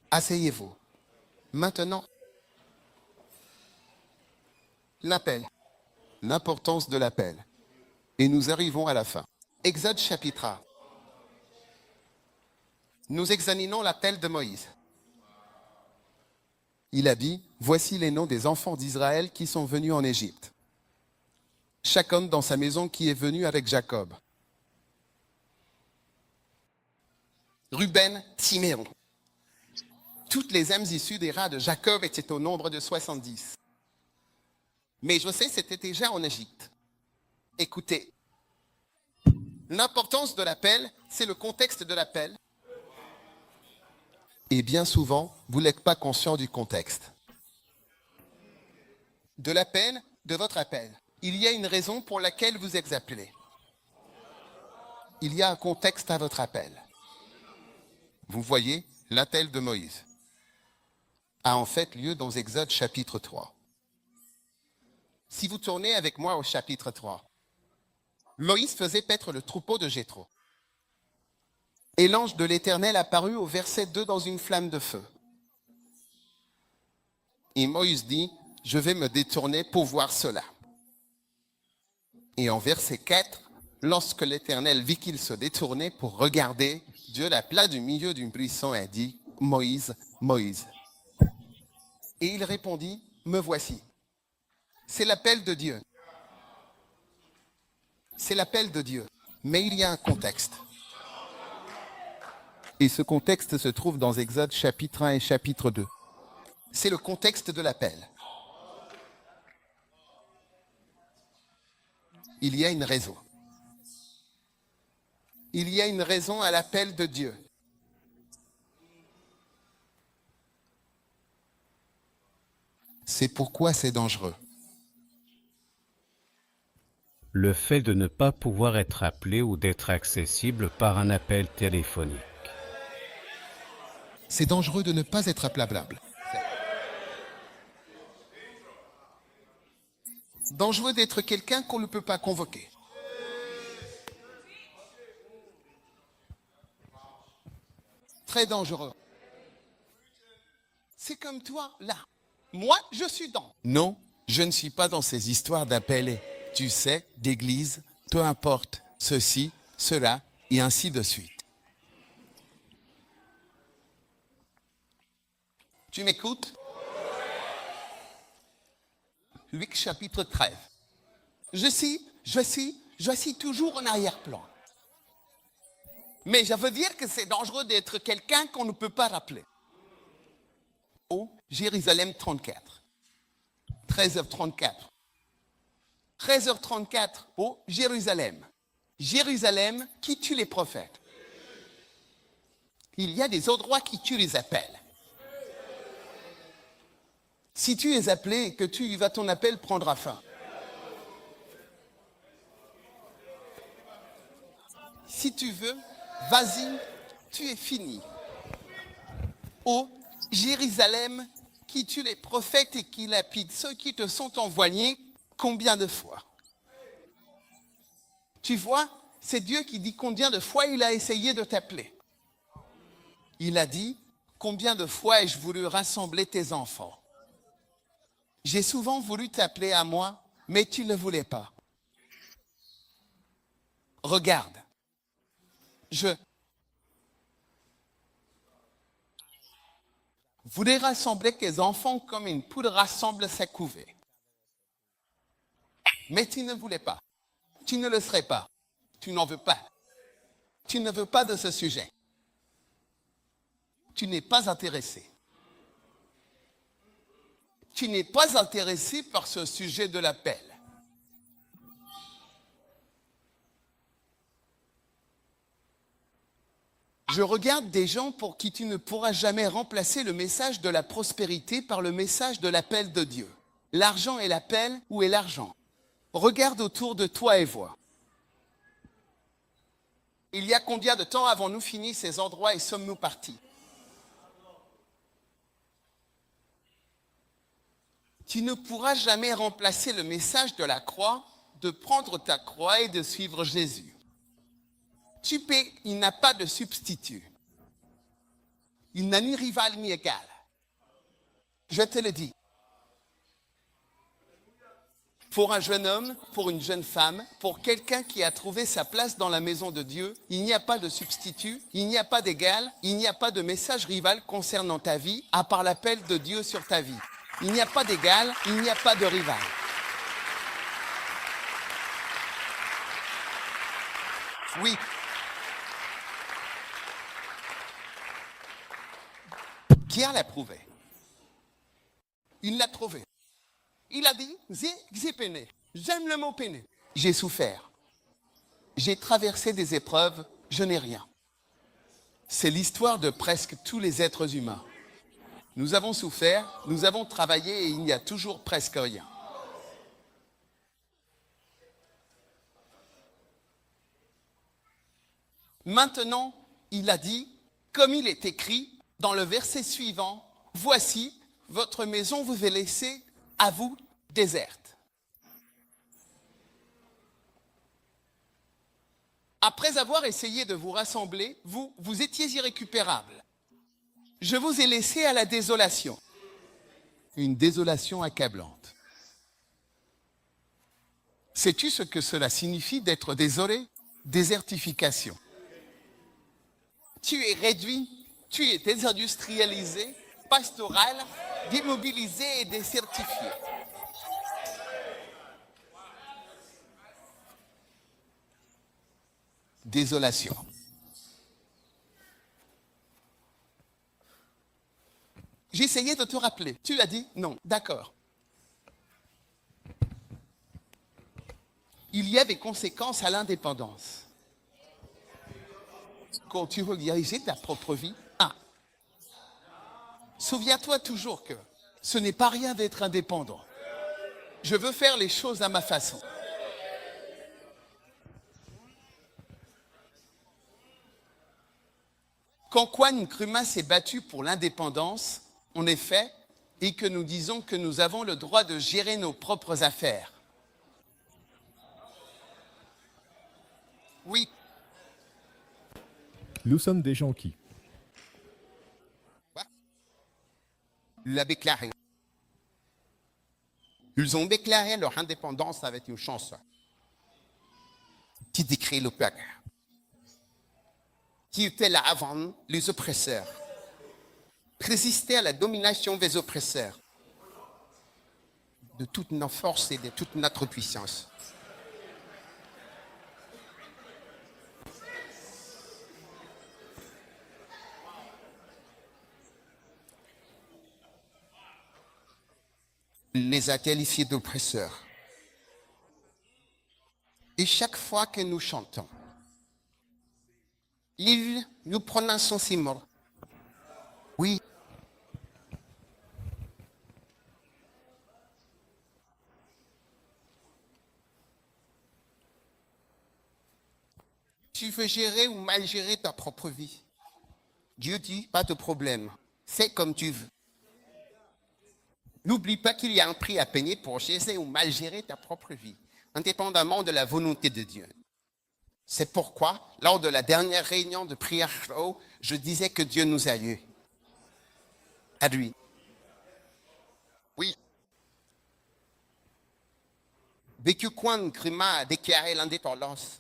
S1: Asseyez-vous. Maintenant, l'appel, l'importance de l'appel. Et nous arrivons à la fin. Exode chapitre 1. Nous examinons l'appel de Moïse. Il a dit, voici les noms des enfants d'Israël qui sont venus en Égypte. Chacun dans sa maison qui est venu avec Jacob. Ruben, Siméon. Toutes les âmes issues des rats de Jacob étaient au nombre de 70. Mais Joseph c'était déjà en Égypte. Écoutez, l'importance de l'appel, c'est le contexte de l'appel. Et bien souvent, vous n'êtes pas conscient du contexte. De l'appel, de votre appel. Il y a une raison pour laquelle vous êtes appelé. Il y a un contexte à votre appel. Vous voyez, l'appel de Moïse a en fait lieu dans Exode chapitre 3. Si vous tournez avec moi au chapitre 3, Moïse faisait paître le troupeau de Jéthro. Et l'ange de l'Éternel apparut au verset 2 dans une flamme de feu. Et Moïse dit, je vais me détourner pour voir cela. Et en verset 4, lorsque l'Éternel vit qu'il se détournait pour regarder, Dieu l'appela du milieu du buisson et dit, Moïse, Moïse. Et il répondit, me voici. C'est l'appel de Dieu. C'est l'appel de Dieu. Mais il y a un contexte. Et ce contexte se trouve dans Exode chapitre 1 et chapitre 2. C'est le contexte de l'appel. Il y a une raison. Il y a une raison à l'appel de Dieu. C'est pourquoi c'est dangereux.
S6: Le fait de ne pas pouvoir être appelé ou d'être accessible par un appel téléphonique.
S1: C'est dangereux de ne pas être appelable. Dangereux d'être quelqu'un qu'on ne peut pas convoquer. Très dangereux. C'est comme toi, là. Moi, je suis dans. Non, je ne suis pas dans ces histoires d'appeler, tu sais, d'église, peu importe, ceci, cela, et ainsi de suite. Tu m'écoutes? Luc chapitre 13. Je suis toujours en arrière-plan. Mais je veux dire que c'est dangereux d'être quelqu'un qu'on ne peut pas rappeler. Oh, Jérusalem 34. 13h34. 13h34. Oh, Jérusalem. Jérusalem qui tue les prophètes. Il y a des endroits qui tuent les appels. Si tu es appelé et que tu y vas, ton appel prendra fin. Si tu veux, vas-y, tu es fini. Ô Jérusalem, qui tue les prophètes et qui lapide ceux qui te sont envoyés, combien de fois? Tu vois, c'est Dieu qui dit combien de fois il a essayé de t'appeler. Il a dit, combien de fois ai-je voulu rassembler tes enfants? J'ai souvent voulu t'appeler à moi, mais tu ne voulais pas. Regarde, je voulais rassembler tes enfants comme une poule rassemble sa couvée. Mais tu ne voulais pas. Tu ne le serais pas. Tu n'en veux pas. Tu ne veux pas de ce sujet. Tu n'es pas intéressé. Tu n'es pas intéressé par ce sujet de l'appel. Je regarde des gens pour qui tu ne pourras jamais remplacer le message de la prospérité par le message de l'appel de Dieu. L'argent est l'appel, où est l'argent? Regarde autour de toi et vois. Il y a combien de temps avons-nous fini ces endroits et sommes-nous partis? Tu ne pourras jamais remplacer le message de la croix, de prendre ta croix et de suivre Jésus. Il n'a pas de substitut. Il n'a ni rival ni égal. Je te le dis. Pour un jeune homme, pour une jeune femme, pour quelqu'un qui a trouvé sa place dans la maison de Dieu, il n'y a pas de substitut, il n'y a pas d'égal, il n'y a pas de message rival concernant ta vie, à part l'appel de Dieu sur ta vie. Il n'y a pas d'égal, il n'y a pas de rival. Oui. Pierre l'a prouvé. Il l'a trouvé. Il a dit, j'ai peiné. J'aime le mot peiner. J'ai souffert. J'ai traversé des épreuves, je n'ai rien. C'est l'histoire de presque tous les êtres humains. Nous avons souffert, nous avons travaillé et il n'y a toujours presque rien. Maintenant, il a dit, comme il est écrit dans le verset suivant, « Voici, votre maison vous est laissée à vous déserte. » Après avoir essayé de vous rassembler, vous étiez irrécupérables. Je vous ai laissé à la désolation. Une désolation accablante. Sais-tu ce que cela signifie d'être désolé? Désertification. Tu es réduit Tu es désindustrialisé, pastoral, démobilisé et décertifié. Désolation. J'ai essayé de te rappeler. Tu l'as dit? Non. D'accord. Il y a des conséquences à l'indépendance. Quand tu veux diriger ta propre vie, souviens-toi toujours que ce n'est pas rien d'être indépendant. Je veux faire les choses à ma façon. Quand Kwame Nkrumah s'est battu pour l'indépendance, en effet, et que nous disons que nous avons le droit de gérer nos propres affaires. Oui.
S7: Nous sommes des gens qui,
S1: L'a déclaré. Ils ont déclaré leur indépendance avec une chanson qui décrit le peuple, qui était là avant les oppresseurs, résister à la domination des oppresseurs de toutes nos forces et de toute notre puissance. Il les a qualifiés d'oppresseurs. Et chaque fois que nous chantons, nous prononçons ces mots. Oui. Tu veux gérer ou mal gérer ta propre vie. Dieu dit, pas de problème. Fais comme tu veux. N'oublie pas qu'il y a un prix à payer pour gérer ou mal gérer ta propre vie, indépendamment de la volonté de Dieu. C'est pourquoi, lors de la dernière réunion de prière, je disais que Dieu nous a eu. À lui. Oui. Dès que Kwame Nkrumah a déclaré l'indépendance,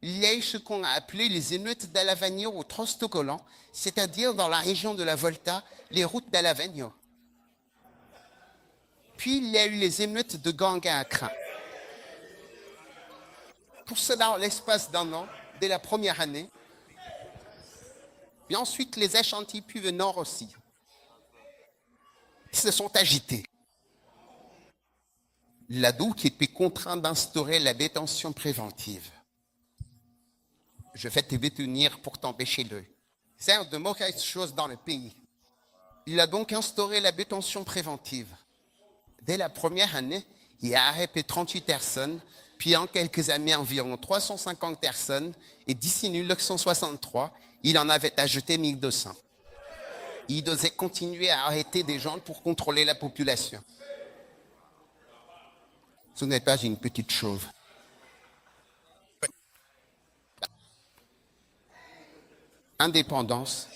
S1: il y a eu ce qu'on a appelé les émeutes d'Alavagno au Trostogolan, c'est-à-dire dans la région de la Volta, les routes d'Alavagno. Puis il y a eu les émeutes de Ganga à Accra. Pour cela, en l'espace d'un an, dès la première année, et ensuite les Ashanti, puis le Nord aussi, ils se sont agités. L'ADO qui était contraint d'instaurer la détention préventive. Je vais te détenir pour t'empêcher de. C'est de mauvaises choses dans le pays. Il a donc instauré la détention préventive. Dès la première année, il a arrêté 38 personnes, puis en quelques années, environ 350 personnes, et d'ici 1963, il en avait ajouté 1200. Il devait continuer à arrêter des gens pour contrôler la population. Ce n'est pas une petite chose. Indépendance,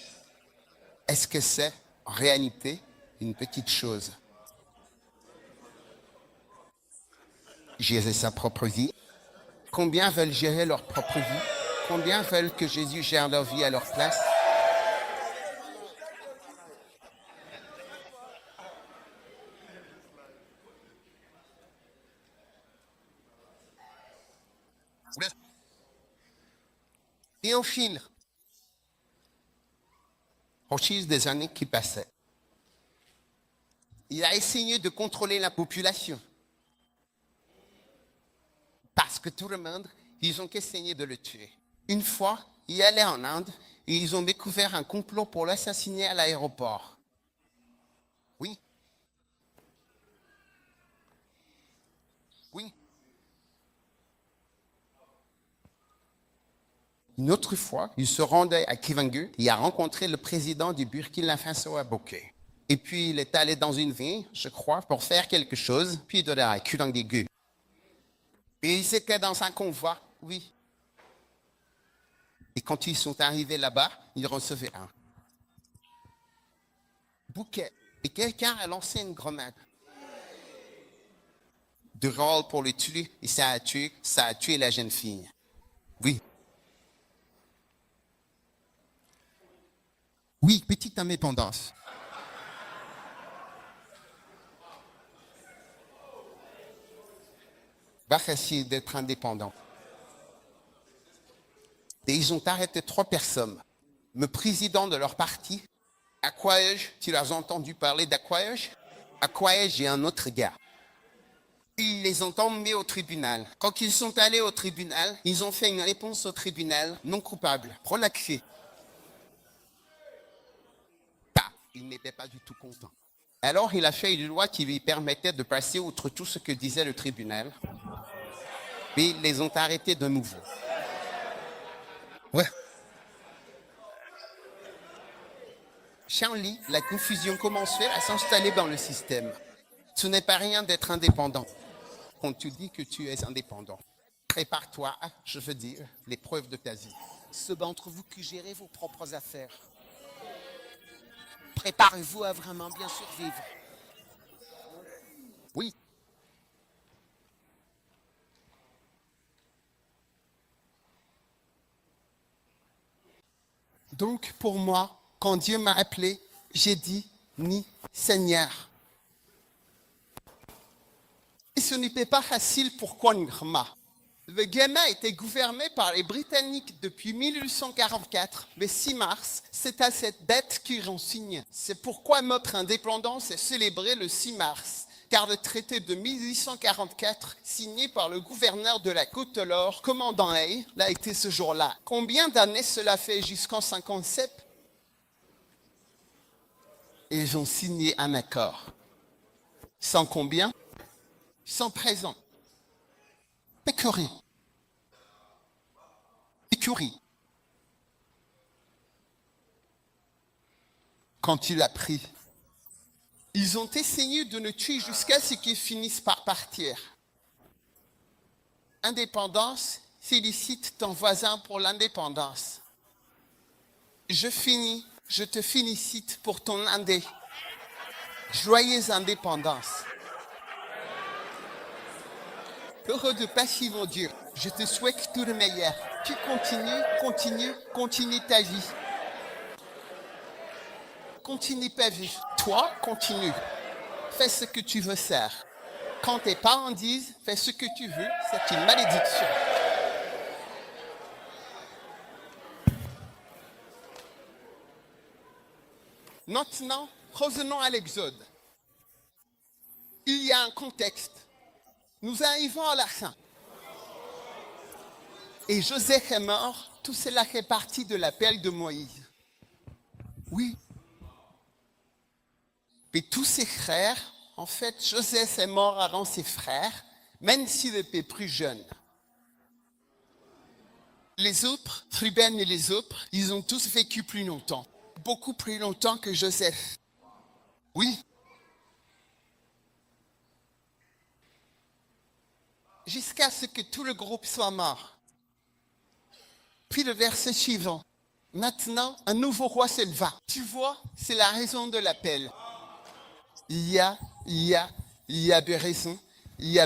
S1: est-ce que c'est en réalité une petite chose? Gérer sa propre vie. Combien veulent gérer leur propre vie? Combien veulent que Jésus gère leur vie à leur place? Et au fil des années qui passaient, il a essayé de contrôler la population. Parce que tout le monde, ils ont essayé de le tuer. Une fois, il allait en Inde et ils ont découvert un complot pour l'assassiner à l'aéroport. Oui. Oui. Une autre fois, il se rendait à Kivangu et a rencontré le président du Burkina Faso à Bokeh. Et puis, il est allé dans une ville, je crois, pour faire quelque chose, puis de là à Kudangugu. Et il était dans un convoi, oui. Et quand ils sont arrivés là-bas, ils recevaient un bouquet. Et quelqu'un a lancé une grenade de rôle pour le tuer, et ça a tué la jeune fille. Oui.
S7: Oui, petite indépendance.
S1: Va essayer d'être indépendant. Et ils ont arrêté 3 personnes. Le président de leur parti, Aquaege, tu l'as entendu parler d'Aquaege? Aquaege et un autre gars. Ils les ont emmenés au tribunal. Quand ils sont allés au tribunal, ils ont fait une réponse au tribunal non coupable, relaxé. Il n'était pas du tout content. Alors il a fait une loi qui lui permettait de passer outre tout ce que disait le tribunal. Et ils les ont arrêtés de nouveau.
S7: Ouais.
S1: Charlie, la confusion commençait à s'installer dans le système. Ce n'est pas rien d'être indépendant. Quand tu dis que tu es indépendant, prépare-toi à, je veux dire, l'épreuve de ta vie. Ceux d'entre vous qui gérez vos propres affaires, préparez-vous à vraiment bien survivre. Oui. Donc, pour moi, quand Dieu m'a appelé, j'ai dit, ni Seigneur. Et ce n'était pas facile pour Nkrumah. Le Ghana était gouverné par les Britanniques depuis 1844, le 6 mars, c'est à cette date qu'ils en signent. C'est pourquoi notre indépendance est célébrée le 6 mars, car le traité de 1844, signé par le gouverneur de la Côte-de-l'Or, commandant Hay, l'a été ce jour-là. Combien d'années cela fait jusqu'en 57? Et ils ont signé un accord. Sans combien? Sans présent. Pécurie. Pécurie. Quand il a pris, ils ont essayé de le tuer jusqu'à ce qu'ils finissent par partir. Indépendance, félicite ton voisin pour l'indépendance. Je finis, je te félicite pour ton indé. Joyeuse indépendance. Heureux de passer mon Dieu, je te souhaite tout le meilleur. Tu continues ta vie. Continue ta vie. Toi, continue. Fais ce que tu veux faire. Quand tes parents disent fais ce que tu veux, c'est une malédiction. Maintenant, revenons à l'Exode. Il y a un contexte. Nous arrivons à la fin. Et Joseph est mort, tout cela fait partie de l'appel de Moïse. Oui. Et tous ses frères, en fait, Joseph est mort avant ses frères, même s'il était plus jeune. Les autres, Ruben et les autres, ils ont tous vécu plus longtemps. Beaucoup plus longtemps que Joseph. Oui. Jusqu'à ce que tout le groupe soit mort. Puis le verset suivant. Maintenant, un nouveau roi s'éleva. Tu vois, c'est la raison de l'appel. Il y a des raisons, il y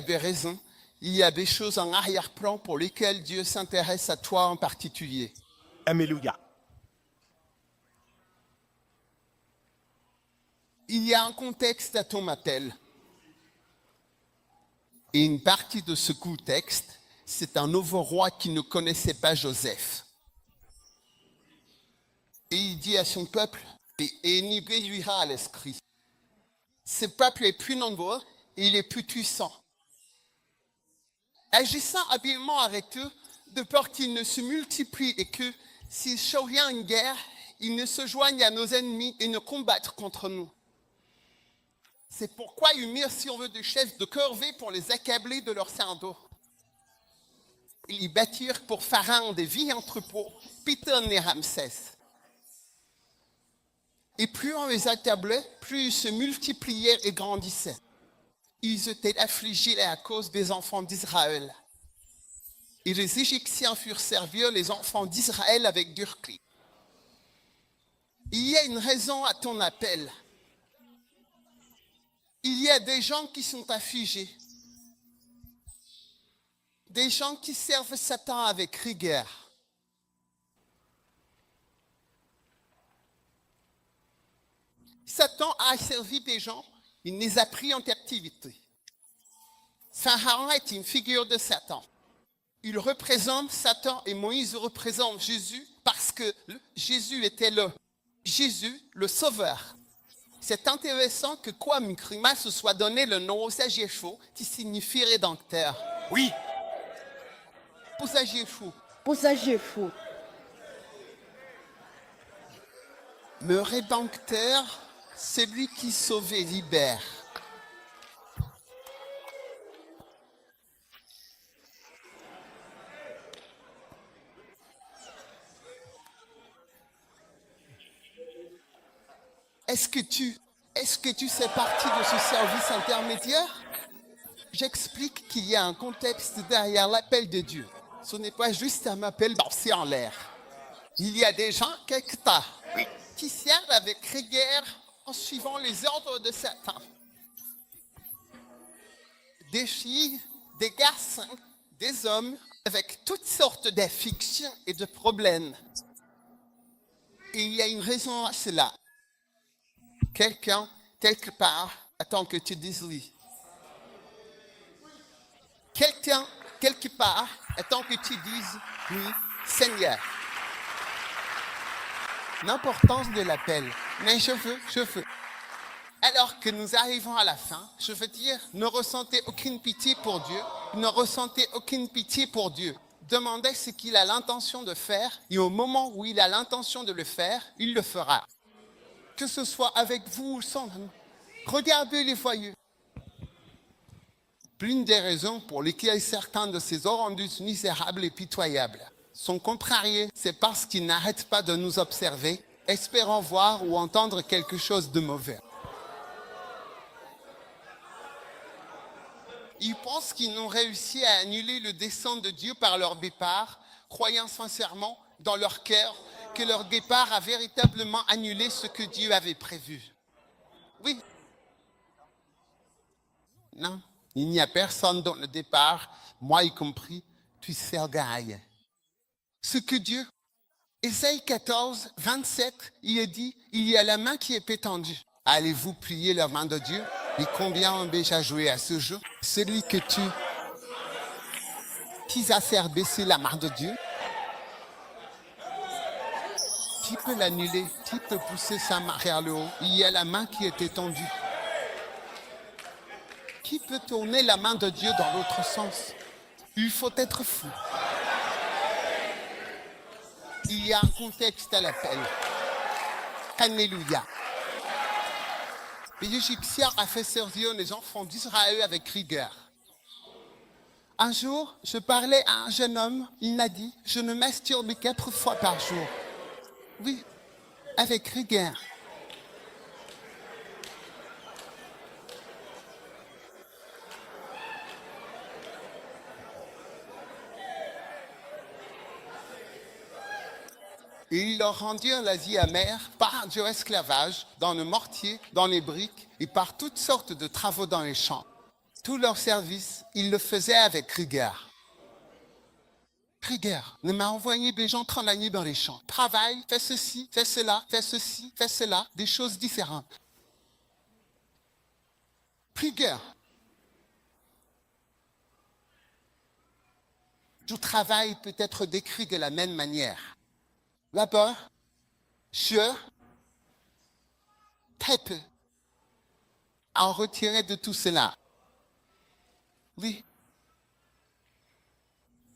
S1: a des choses en arrière-plan pour lesquelles Dieu s'intéresse à toi en particulier.
S8: Alléluia.
S1: Il y a un contexte à ton appel. Et une partie de ce contexte, c'est un nouveau roi qui ne connaissait pas Joseph. Et il dit à son peuple, et il réduira à l'esprit. Ce peuple est plus nombreux et il est plus puissant. Agissant habilement avec eux, de peur qu'ils ne se multiplient et que, s'il survient une guerre, ils ne se joignent à nos ennemis et ne combattent contre nous. C'est pourquoi ils mirent sur eux des chefs de corvée pour les accabler de leurs fardeaux. Ils bâtirent pour Pharaon des vieux entrepôts, Python et Ramsès. Et plus on les accablait, plus ils se multipliaient et grandissaient. Ils étaient affligés à cause des enfants d'Israël. Et les Égyptiens furent servir les enfants d'Israël avec dureté. Il y a une raison à ton appel. Il y a des gens qui sont affligés. Des gens qui servent Satan avec rigueur. Satan a asservi des gens, il les a pris en captivité. Pharaon est une figure de Satan. Il représente Satan et Moïse représente Jésus parce que Jésus était là. Jésus, le sauveur. C'est intéressant que Kwame Nkrumah se soit donné le nom Osagefo, qui signifie rédempteur.
S3: Oui.
S1: Osagefo.
S2: Osagefo.
S1: Le rédempteur, celui qui sauve et libère. Est-ce que tu fais partie de ce service intermédiaire? J'explique qu'il y a un contexte derrière l'appel de Dieu. Ce n'est pas juste un appel dansé en l'air. Il y a des gens quelque part qui servent avec rigueur en suivant les ordres de Satan. Des filles, des garçons, des hommes avec toutes sortes d'afflictions et de problèmes. Et il y a une raison à cela. Quelqu'un, quelque part, attend que tu dises oui. Quelqu'un, quelque part, attend que tu dises oui, Seigneur. L'importance de l'appel. Mais je veux. Alors que nous arrivons à la fin, je veux dire, ne ressentez aucune pitié pour Dieu. Ne ressentez aucune pitié pour Dieu. Demandez ce qu'il a l'intention de faire et au moment où il a l'intention de le faire, il le fera. Que ce soit avec vous ou sans vous. Regardez les voyeux. L'une des raisons pour lesquelles certains de ces eaux rendus misérables et pitoyables sont contrariés, c'est parce qu'ils n'arrêtent pas de nous observer, espérant voir ou entendre quelque chose de mauvais. Ils pensent qu'ils n'ont réussi à annuler le dessein de Dieu par leur départ, croyant sincèrement dans leur cœur que leur départ a véritablement annulé ce que Dieu avait prévu. Oui. Non, il n'y a personne dans le départ, moi y compris, puisse faire gaille. Ce que Dieu, Ésaïe 14, 27, il est dit, il y a la main qui est étendue. Allez-vous plier la main de Dieu? Et combien ont déjà joué à ce jeu? Celui que qui a fait baisser la main de Dieu? Qui peut l'annuler? Qui peut pousser sa main vers le haut? Il y a la main qui est étendue. Qui peut tourner la main de Dieu dans l'autre sens? Il faut être fou. Il y a un contexte à l'appel. Alléluia. Les Égyptiens ont fait servir les enfants d'Israël avec rigueur. Un jour, je parlais à un jeune homme, il m'a dit, je me masturbe 4 fois par jour. Oui, avec rigueur. Et ils leur rendirent la vie amère par du esclavage, dans le mortier, dans les briques et par toutes sortes de travaux dans les champs. Tout leur service, ils le faisaient avec rigueur. Rigueur. Il m'a envoyé des gens travailler dans les champs. Travaille, fais ceci, fais cela, fais ceci, fais cela, des choses différentes. Rigueur. Tout travail peut être décrit de la même manière. D'abord, sur, très peu, à en retirer de tout cela. Oui.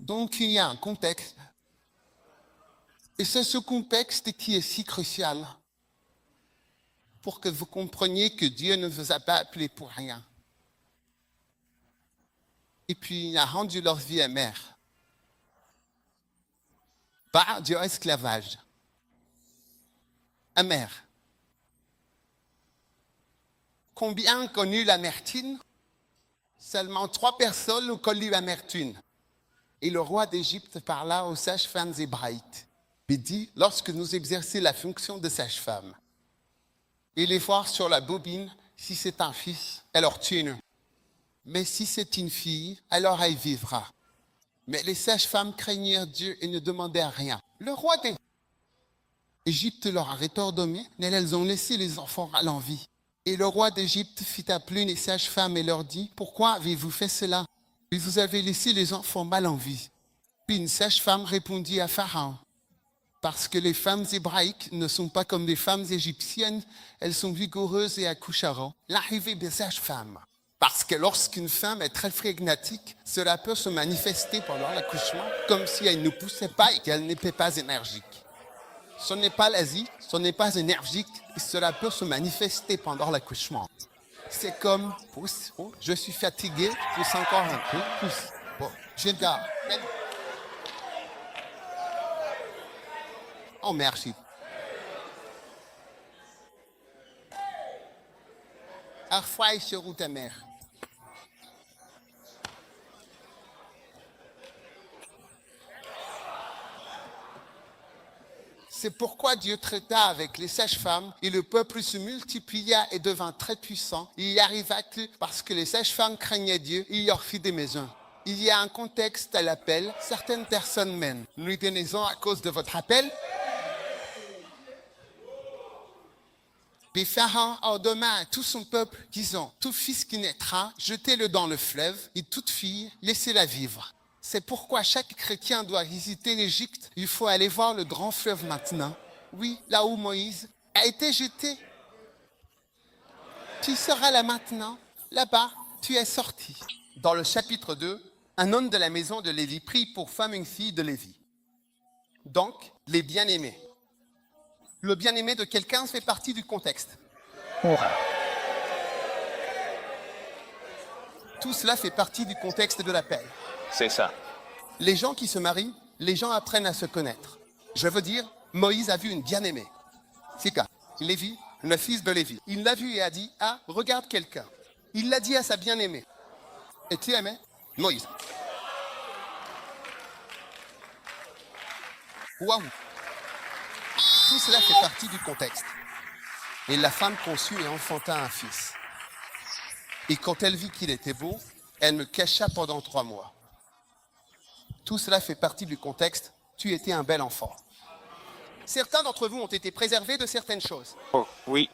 S1: Donc, il y a un contexte. Et c'est ce contexte qui est si crucial pour que vous compreniez que Dieu ne vous a pas appelé pour rien. Et puis, il a rendu leur vie amère. Par du esclavage. Amère. Combien ont connu l'amertume? Seulement 3 personnes ont connu l'amertume. Et le roi d'Égypte parla aux sages-femmes hébraïtes. Il dit, lorsque nous exerçons la fonction de sage-femme, et les voir sur la bobine, si c'est un fils, alors tue-le. Mais si c'est une fille, alors elle vivra. Mais les sages-femmes craignirent Dieu et ne demandaient rien. Le roi d'Égypte. Égypte leur avait ordonné, mais elles ont laissé les enfants à l'envie. Et le roi d'Égypte fit appeler les sages-femmes et leur dit, « Pourquoi avez-vous fait cela? Et vous avez laissé les enfants mal en vie. » Puis une sage-femme répondit à Pharaon, « Parce que les femmes hébraïques ne sont pas comme les femmes égyptiennes, elles sont vigoureuses et accoucheront. » L'arrivée des sages-femmes. Parce que lorsqu'une femme est très flegmatique, cela peut se manifester pendant l'accouchement, comme si elle ne poussait pas et qu'elle n'était pas énergique. Ce n'est pas l'Asie, ce n'est pas énergique, et cela peut se manifester pendant l'accouchement. C'est comme, pousse, oh, je suis fatigué, pousse encore un peu, pousse. Bon, je garde. Oh, merci. Arfoie sur ta mère. C'est pourquoi Dieu traita avec les sages-femmes et le peuple se multiplia et devint très puissant. Il y arriva que, parce que les sages-femmes craignaient Dieu, il leur fit des maisons. Il y a un contexte à l'appel. Certaines personnes mènent. Nous tenons à cause de votre appel. Puis Pharaon ordonna à tout son peuple, disant, tout fils qui naîtra, jetez-le dans le fleuve, et toute fille, laissez-la vivre. C'est pourquoi chaque chrétien doit visiter l'Égypte. Il faut aller voir le grand fleuve maintenant. Oui, là où Moïse a été jeté. Tu seras là maintenant. Là-bas, tu es sorti. Dans le chapitre 2, un homme de la maison de Lévi prit pour femme une fille de Lévi. Donc, les bien-aimés. Le bien-aimé de quelqu'un fait partie du contexte. Tout cela fait partie du contexte de l'appel.
S3: C'est ça.
S1: Les gens qui se marient, les gens apprennent à se connaître. Je veux dire, Moïse a vu une bien-aimée. Sika, Lévi, le fils de Lévi. Il l'a vu et a dit, ah, regarde quelqu'un. Il l'a dit à sa bien-aimée. Et tu aimais Moïse. Waouh! Tout cela fait partie du contexte. Et la femme conçut et enfanta un fils. Et quand elle vit qu'il était beau, elle me cacha pendant 3 mois. Tout cela fait partie du contexte. Tu étais un bel enfant. Certains d'entre vous ont été préservés de certaines choses.
S3: Oh, oui.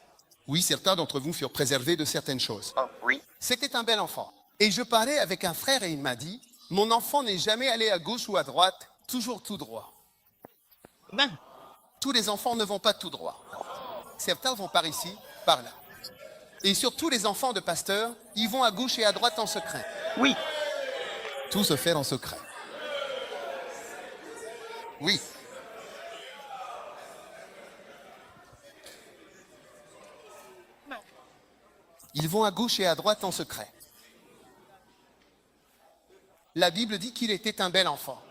S1: Oui, certains d'entre vous furent préservés de certaines choses.
S3: Oh, oui.
S1: C'était un bel enfant. Et je parlais avec un frère et il m'a dit, mon enfant n'est jamais allé à gauche ou à droite, toujours tout droit.
S2: Ben,
S1: Tous les enfants ne vont pas tout droit. Certains vont par ici, par là. Et surtout les enfants de pasteurs, ils vont à gauche et à droite en secret.
S3: Oui.
S1: Tout se fait en secret. Oui. Ils vont à gauche et à droite en secret. La Bible dit qu'il était un bel enfant.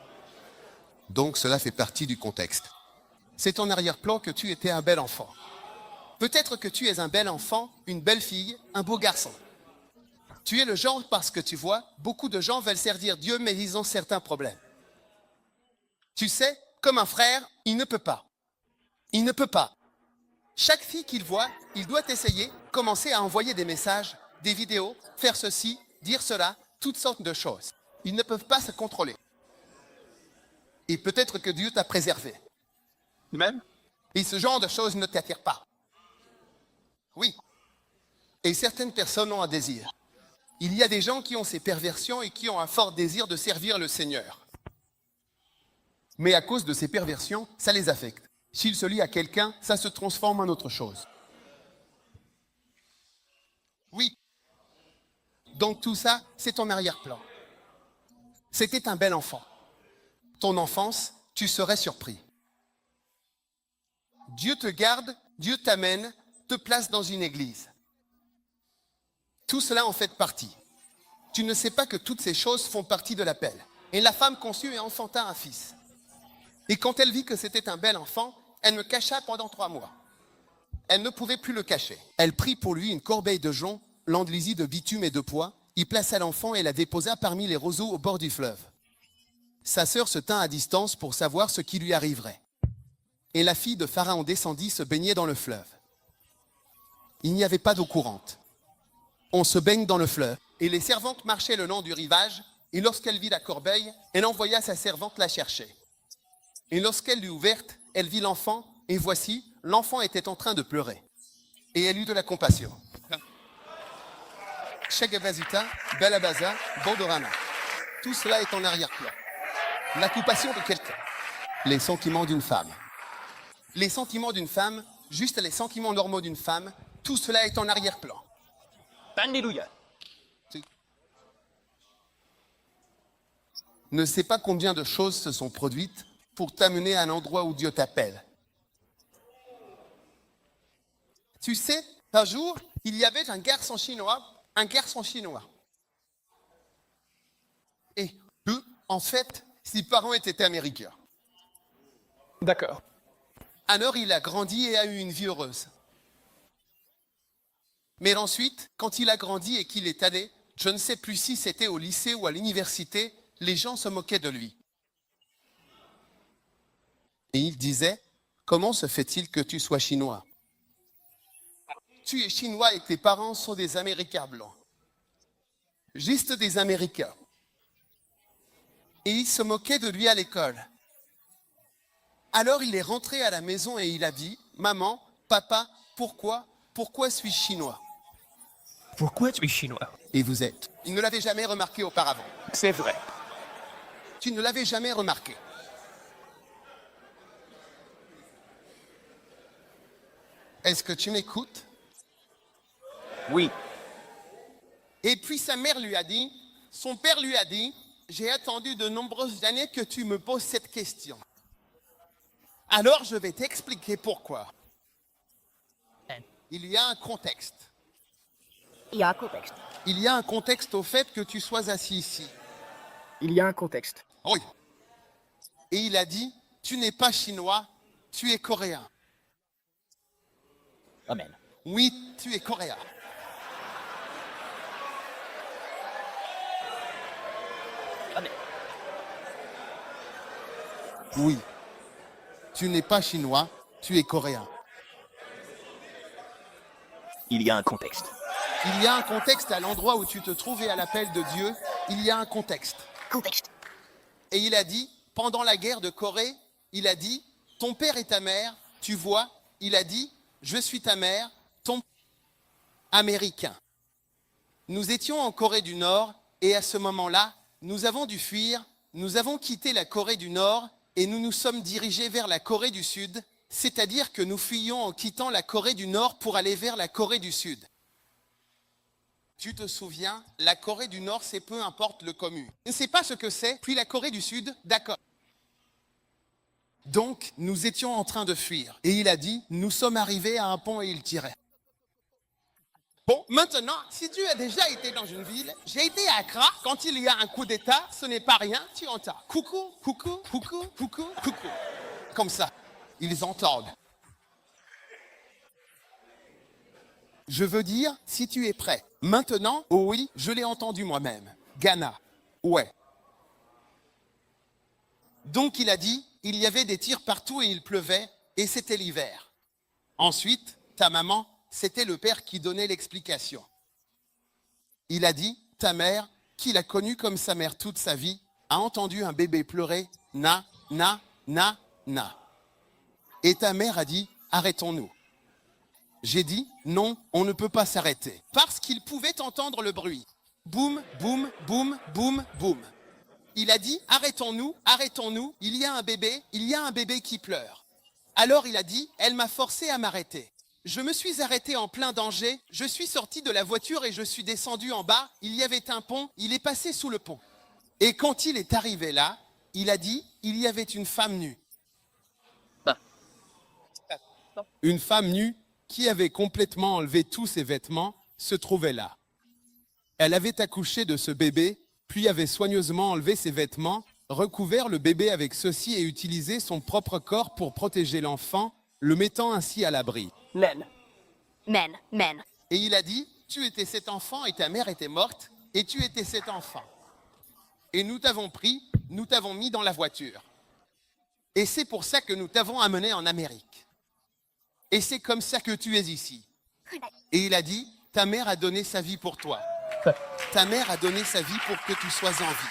S1: Donc cela fait partie du contexte. C'est en arrière-plan que tu étais un bel enfant. Peut-être que tu es un bel enfant, une belle fille, un beau garçon. Tu es le genre parce que tu vois, beaucoup de gens veulent servir Dieu, mais ils ont certains problèmes. Tu sais, comme un frère, il ne peut pas. Il ne peut pas. Chaque fille qu'il voit, il doit essayer, commencer à envoyer des messages, des vidéos, faire ceci, dire cela, toutes sortes de choses. Ils ne peuvent pas se contrôler. Et peut-être que Dieu t'a préservé.
S3: Même?
S1: Et ce genre de choses ne t'attire pas. Oui. Et certaines personnes ont un désir. Il y a des gens qui ont ces perversions et qui ont un fort désir de servir le Seigneur. Mais à cause de ces perversions, ça les affecte. S'ils se lient à quelqu'un, ça se transforme en autre chose. Oui. Donc tout ça, c'est ton arrière-plan. C'était un bel enfant. Ton enfance, tu serais surpris. Dieu te garde, Dieu t'amène, te place dans une église. Tout cela en fait partie. Tu ne sais pas que toutes ces choses font partie de l'appel. Et la femme conçut et enfanta un fils. Et quand elle vit que c'était un bel enfant, elle me cacha pendant 3 mois. Elle ne pouvait plus le cacher. Elle prit pour lui une corbeille de jonc, l'enduisit de bitume et de pois, y plaça l'enfant et la déposa parmi les roseaux au bord du fleuve. Sa sœur se tint à distance pour savoir ce qui lui arriverait. Et la fille de Pharaon descendit se baigner dans le fleuve. Il n'y avait pas d'eau courante. On se baigne dans le fleuve, et les servantes marchaient le long du rivage, et lorsqu'elle vit la corbeille, elle envoya sa servante la chercher. Et lorsqu'elle l'eut ouverte, elle vit l'enfant,
S7: Et voici, l'enfant était en train de pleurer. Et elle eut de la compassion. Shagavazuta, Balabaza, Bandorana. Tout cela est en arrière-plan. La compassion de quelqu'un. Les sentiments d'une femme. Les sentiments d'une femme, juste les sentiments normaux d'une femme, tout cela est en arrière-plan.
S4: Alléluia.
S7: Ne sais pas combien de choses se sont produites pour t'amener à un endroit où Dieu t'appelle. Tu sais, un jour, il y avait un garçon chinois. Et eux, en fait, ses parents étaient américains.
S3: D'accord.
S7: Alors il a grandi et a eu une vie heureuse. Mais ensuite, quand il a grandi et qu'il est allé, je ne sais plus si c'était au lycée ou à l'université, les gens se moquaient de lui. Et il disait, comment se fait-il que tu sois chinois? Tu es chinois et tes parents sont des Américains blancs. Juste des Américains. Et il se moquait de lui à l'école. Alors il est rentré à la maison et il a dit, maman, papa, pourquoi suis-je chinois?
S4: Pourquoi tu es chinois?
S7: Et vous êtes. Il ne l'avait jamais remarqué auparavant.
S3: C'est vrai.
S7: Tu ne l'avais jamais remarqué. Est-ce que tu m'écoutes?
S3: Oui.
S7: Et puis sa mère lui a dit, son père lui a dit, j'ai attendu de nombreuses années que tu me poses cette question. Alors je vais t'expliquer pourquoi. Il y a un contexte.
S2: Il y a un contexte.
S7: Il y a un contexte au fait que tu sois assis ici.
S2: Il y a un contexte.
S7: Oui. Et il a dit, tu n'es pas chinois, tu es coréen.
S2: Amen.
S7: Oui, tu es coréen.
S2: Amen.
S7: Oui. Tu n'es pas chinois, tu es coréen.
S4: Il y a un contexte.
S7: Il y a un contexte à l'endroit où tu te trouves et à l'appel de Dieu. Il y a un contexte.
S2: Contexte.
S7: Et il a dit, pendant la guerre de Corée, il a dit, ton père et ta mère, tu vois, il a dit, je suis ta mère, ton américain. Nous étions en Corée du Nord et à ce moment-là, nous avons dû fuir, nous avons quitté la Corée du Nord et nous nous sommes dirigés vers la Corée du Sud, c'est-à-dire que nous fuyions en quittant la Corée du Nord pour aller vers la Corée du Sud. Tu te souviens, la Corée du Nord, c'est peu importe le commu. Je ne sais pas ce que c'est, puis la Corée du Sud, d'accord. Donc, nous étions en train de fuir. Et il a dit, nous sommes arrivés à un pont et il tirait. Bon, maintenant, si tu as déjà été dans une ville, j'ai été à Accra, quand il y a un coup d'État, ce n'est pas rien, tu entends. Coucou, coucou, coucou, coucou, coucou. Comme ça, ils entendent. Je veux dire, si tu es prêt. Maintenant, oh oui, je l'ai entendu moi-même. Ghana, ouais. Donc il a dit, il y avait des tirs partout et il pleuvait, et c'était l'hiver. Ensuite, ta maman, c'était le père qui donnait l'explication. Il a dit, ta mère, qu'il a connue comme sa mère toute sa vie, a entendu un bébé pleurer, na, na, na, na. Et ta mère a dit, arrêtons-nous. J'ai dit, non, on ne peut pas s'arrêter. Parce qu'il pouvait entendre le bruit. Boum, boum, boum, boum, boum. Il a dit, arrêtons-nous, arrêtons-nous, il y a un bébé qui pleure. Alors il a dit, elle m'a forcé à m'arrêter. Je me suis arrêté en plein danger, je suis sorti de la voiture et je suis descendu en bas, il y avait un pont, il est passé sous le pont. Et quand il est arrivé là, il a dit, il y avait une femme nue. Une femme nue qui avait complètement enlevé tous ses vêtements se trouvait là. Elle avait accouché de ce bébé, puis avait soigneusement enlevé ses vêtements, recouvert le bébé avec ceci et utilisé son propre corps pour protéger l'enfant, le mettant ainsi à l'abri.
S2: Men. Men. Men.
S7: Et il a dit, tu étais cet enfant et ta mère était morte, et tu étais cet enfant. Et nous t'avons pris, nous t'avons mis dans la voiture. Et c'est pour ça que nous t'avons amené en Amérique. Et c'est comme ça que tu es ici. Et il a dit, ta mère a donné sa vie pour toi. Ta mère a donné sa vie pour que tu sois en vie.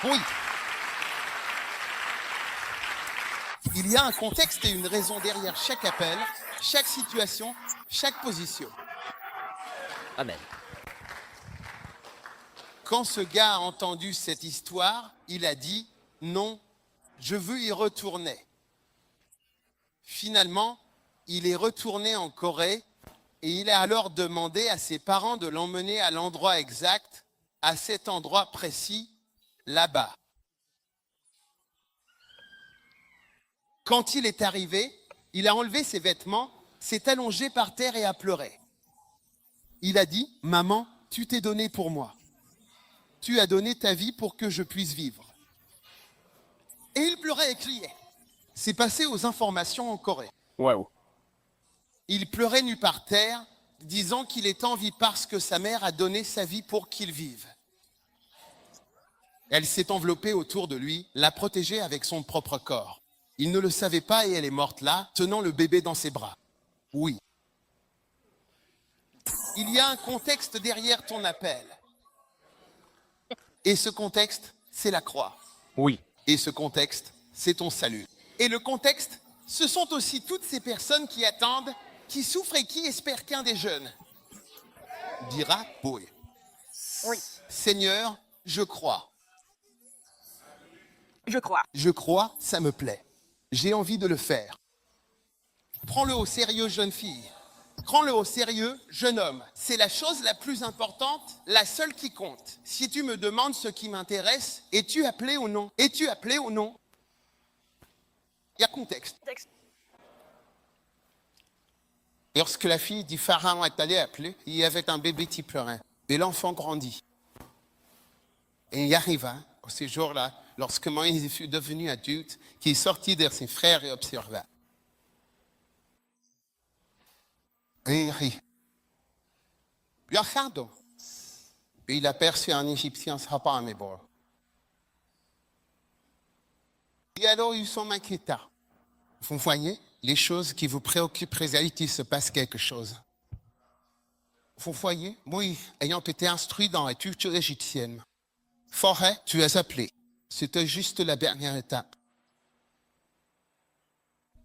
S7: Oui. Il y a un contexte et une raison derrière chaque appel, chaque situation, chaque position.
S2: Amen.
S7: Quand ce gars a entendu cette histoire, il a dit « Non, je veux y retourner ». Finalement, il est retourné en Corée et il a alors demandé à ses parents de l'emmener à l'endroit exact, à cet endroit précis, là-bas. Quand il est arrivé, il a enlevé ses vêtements, s'est allongé par terre et a pleuré. Il a dit « Maman, tu t'es donné pour moi. Tu as donné ta vie pour que je puisse vivre. » Et il pleurait et criait. C'est passé aux informations en Corée.
S3: Waouh.
S7: Il pleurait nu par terre, disant qu'il est en vie parce que sa mère a donné sa vie pour qu'il vive. Elle s'est enveloppée autour de lui, l'a protégé avec son propre corps. Il ne le savait pas et elle est morte là, tenant le bébé dans ses bras. Oui. Il y a un contexte derrière ton appel. Et ce contexte, c'est la croix.
S3: Oui.
S7: Et ce contexte, c'est ton salut. Et le contexte, ce sont aussi toutes ces personnes qui attendent, qui souffrent et qui espèrent qu'un des jeunes dira oui.
S2: Oui.
S7: Seigneur, je crois.
S2: Je crois.
S7: Je crois, ça me plaît. J'ai envie de le faire. Prends-le au sérieux, jeune fille. Prends-le au sérieux, jeune homme. C'est la chose la plus importante, la seule qui compte. Si tu me demandes ce qui m'intéresse, es-tu appelé ou non? Es-tu appelé ou non? Il y a contexte. Lorsque la fille du pharaon est allée appeler, il y avait un bébé qui pleurait. Et l'enfant grandit. Et il arriva, au ces jours-là, lorsque Moïse fut devenu adulte, qu'il sortit de ses frères et observa. Et il rit. Puis regarde. Et il aperçut un Égyptien se rapant à mes bords. Et alors ils s'en inquiéta. Vous voyez, les choses qui vous préoccupent réalisent qu'il se passe quelque chose. Vous voyez, Moïse, ayant été instruit dans la culture égyptienne, forêt, tu es appelé. C'était juste la dernière étape.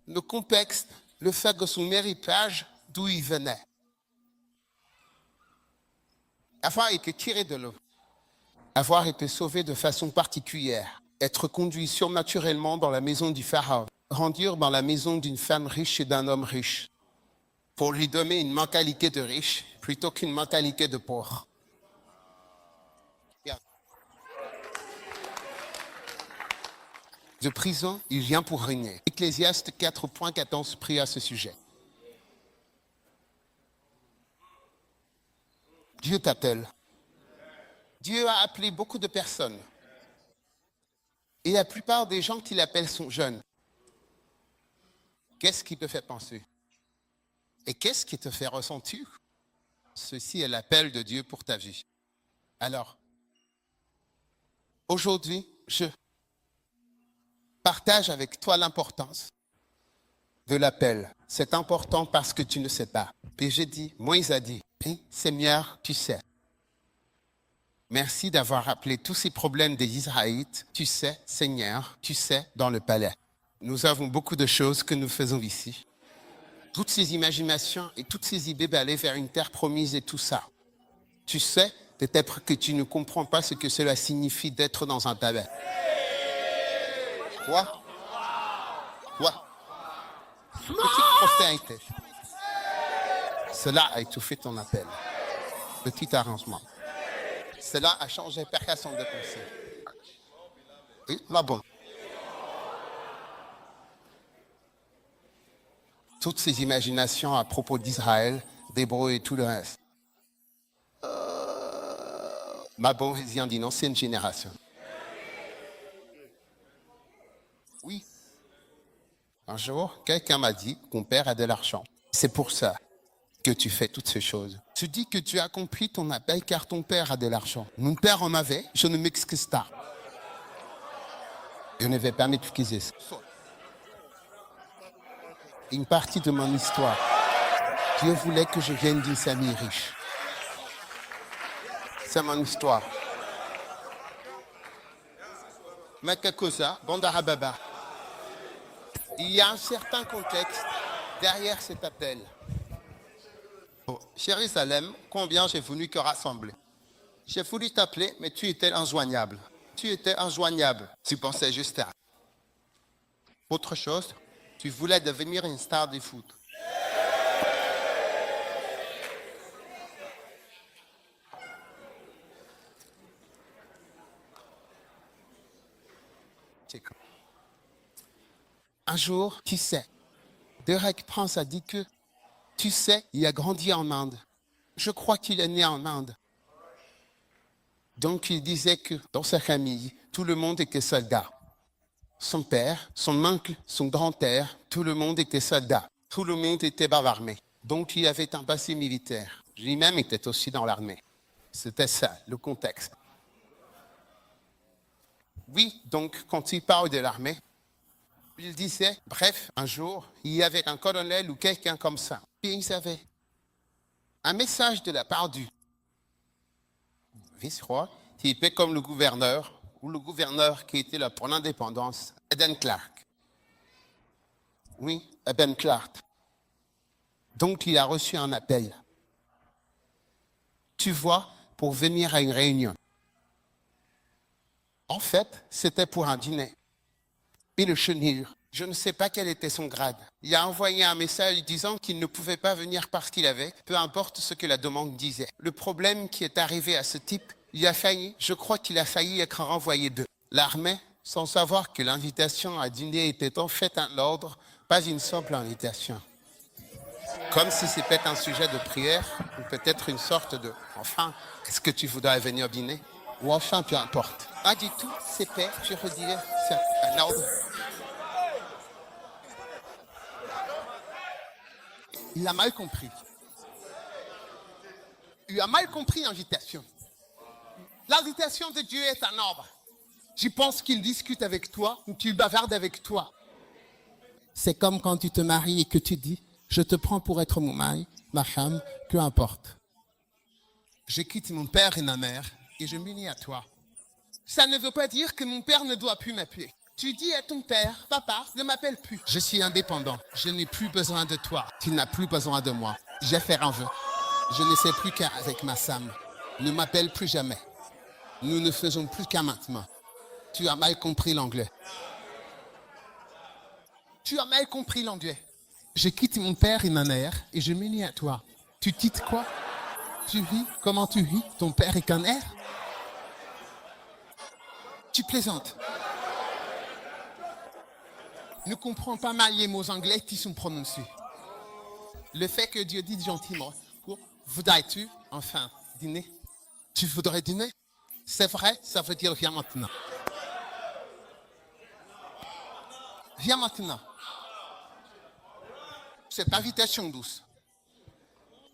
S7: Le contexte, le fait de son héritage, d'où il venait. Avoir été tiré de l'eau, avoir été sauvé de façon particulière, être conduit surnaturellement dans la maison du pharaon, grandir dans la maison d'une femme riche et d'un homme riche, pour lui donner une mentalité de riche plutôt qu'une mentalité de pauvre. De prison, il vient pour régner. Ecclésiaste 4.14 prie à ce sujet. Dieu t'appelle. Dieu a appelé beaucoup de personnes. Et la plupart des gens qu'il appelle sont jeunes. Qu'est-ce qui te fait penser? Et qu'est-ce qui te fait ressentir? Ceci est l'appel de Dieu pour ta vie. Alors, aujourd'hui, je partage avec toi l'importance de l'appel. C'est important parce que tu ne sais pas. Puis j'ai dit, Moïse a dit, Seigneur, tu sais. Merci d'avoir rappelé tous ces problèmes des Israélites. Tu sais, Seigneur, tu sais, dans le palais. Nous avons beaucoup de choses que nous faisons ici. Toutes ces imaginations et toutes ces idées d'aller vers une terre promise et tout ça. Tu sais, peut-être que tu ne comprends pas ce que cela signifie d'être dans un palais. Quoi? Quoi? Petite prospérité. Cela a étouffé ton appel. Petit arrangement. Cela a changé ta façon de penser. Oui, là bon. Toutes ces imaginations à propos d'Israël, d'Hébreux et tout le reste. Ma bonne vient d'une ancienne génération. Oui. Un jour, quelqu'un m'a dit que ton père a de l'argent. C'est pour ça que tu fais toutes ces choses. Tu dis que tu as accompli ton appel car ton père a de l'argent. Mon père en avait, je ne m'excuse pas. Je ne vais pas m'excuser. Une partie de mon histoire. Dieu voulait que je vienne d'une famille riche. C'est mon histoire. Maka Kosa, Banda Hababa. Il y a un certain contexte derrière cet appel. Oh, Jérusalem, combien j'ai voulu te rassembler. J'ai voulu t'appeler, mais tu étais injoignable. Tu étais injoignable. Tu pensais juste à autre chose. Tu voulais devenir une star du foot. Un jour, tu sais, Derek Prince a dit que, tu sais, il a grandi en Inde. Je crois qu'il est né en Inde. Donc il disait que dans sa famille, tout le monde était soldat. Son père, son oncle, son grand-père, tout le monde était soldat. Tout le monde était bavardé. Donc il avait un passé militaire. Lui-même était aussi dans l'armée. C'était ça, le contexte. Oui, donc quand il parle de l'armée, il disait, bref, un jour, il y avait un colonel ou quelqu'un comme ça. Et il avait un message de la part du vice-roi, qui était comme le gouverneur, ou le gouverneur qui était là pour l'indépendance, Eden Clark. Oui, Eden Clark. Donc il a reçu un appel. Tu vois, pour venir à une réunion. En fait, c'était pour un dîner. Et le chenille, je ne sais pas quel était son grade. Il a envoyé un message disant qu'il ne pouvait pas venir parce qu'il avait, peu importe ce que la demande disait. Le problème qui est arrivé à ce type, je crois qu'il a failli être renvoyé d'eux. L'armée, sans savoir que l'invitation à dîner était en fait un ordre, pas une simple invitation. Comme si c'était un sujet de prière, ou peut-être une sorte de « Enfin, est-ce que tu voudrais venir dîner ?» Ou enfin, peu importe. Pas du tout, c'était, je redirais, c'est un ordre. Il a mal compris. Il a mal compris l'invitation. L'invitation de Dieu est un ordre. Je pense qu'il discute avec toi ou qu'il bavarde avec toi. C'est comme quand tu te maries et que tu dis « Je te prends pour être mon mari, ma femme, peu importe. » Je quitte mon père et ma mère et je m'unis à toi. Ça ne veut pas dire que mon père ne doit plus m'appeler. Tu dis à ton père, papa, ne m'appelle plus. Je suis indépendant. Je n'ai plus besoin de toi. Tu n'as plus besoin de moi. J'ai fait un vœu. Je ne sais plus qu'avec ma Sam. Ne m'appelle plus jamais. Nous ne faisons plus qu'un maintenant. Tu as mal compris l'anglais. Tu as mal compris l'anglais. Je quitte mon père et ma mère et je m'unis à toi. Tu quittes quoi? Tu vis? Comment tu vis? Ton père est qu'un air? Tu plaisantes. Ne comprends pas mal les mots anglais qui sont prononcés. Le fait que Dieu dit gentiment, voudrais-tu enfin dîner? Tu voudrais dîner? C'est vrai, ça veut dire viens maintenant. Viens maintenant. Cette invitation douce,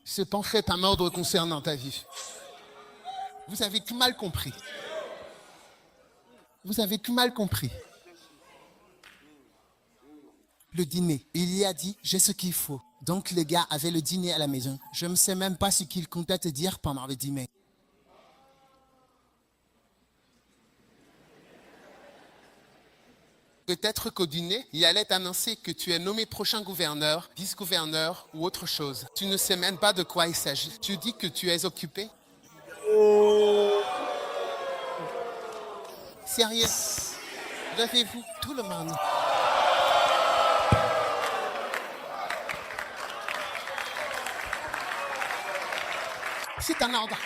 S7: c'est en fait un ordre concernant ta vie. Vous avez tout mal compris. Vous avez tout mal compris. Le dîner. Il y a dit, j'ai ce qu'il faut. Donc le gars avait le dîner à la maison. Je ne sais même pas ce qu'il comptait te dire pendant le dîner. Peut-être qu'au dîner, il allait annoncer que tu es nommé prochain gouverneur, vice-gouverneur ou autre chose. Tu ne sais même pas de quoi il s'agit. Tu dis que tu es occupé. Sérieux, levez-vous, tout le monde. C'est un ordre.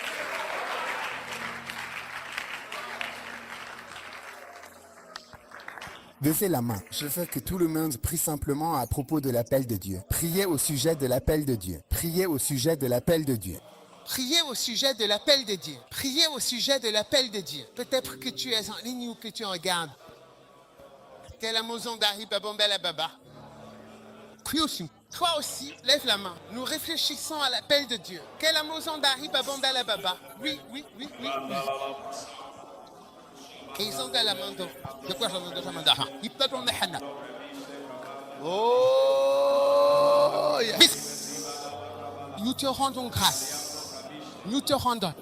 S8: Levez la main. Je veux que tout le monde prie simplement à propos de l'appel de Dieu. Priez au sujet de l'appel de Dieu. Priez au sujet de l'appel de Dieu.
S7: Priez au sujet de l'appel de Dieu. Priez au sujet de l'appel de Dieu. Peut-être que tu es en ligne ou que tu regardes. Quelle maison d'Ari Babombela Baba. Toi aussi, lève la main. Nous réfléchissons à l'appel de Dieu. Quelle maison d'Ari Babombela Baba. Oui. Ils ont de la main de quoi j'en ai déjà main d'Ara. Ils peuvent en mettre. Oh, yes. Nous te rendons grâce. Nous te rendons.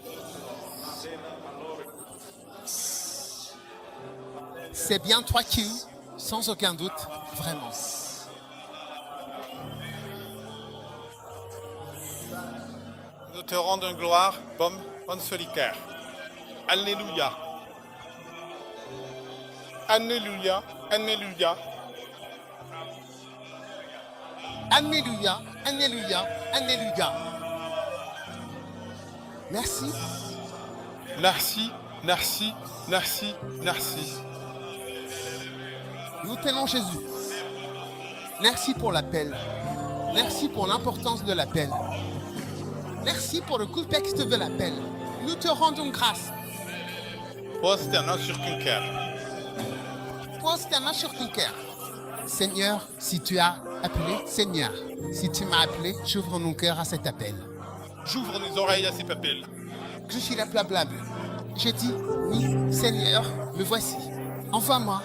S7: C'est bien toi qui, sans aucun doute, vraiment.
S9: Nous te rendons gloire, bon solitaire. Alléluia. Alléluia. Alléluia.
S7: Alléluia, Alléluia, Alléluia. Merci.
S9: Merci, merci, merci, merci.
S7: Nous t'aimons Jésus. Merci pour l'appel. Merci pour l'importance de l'appel. Merci pour le contexte de l'appel. Nous te rendons grâce.
S9: Pose ta main sur ton cœur.
S7: Pose ta main sur ton cœur. Seigneur, si tu as appelé, Seigneur, si tu m'as appelé, j'ouvre mon cœur à cet appel.
S9: J'ouvre mes oreilles à ces appels.
S7: Je suis la blablable. Je dis, oui, Seigneur, me voici. Envoie-moi.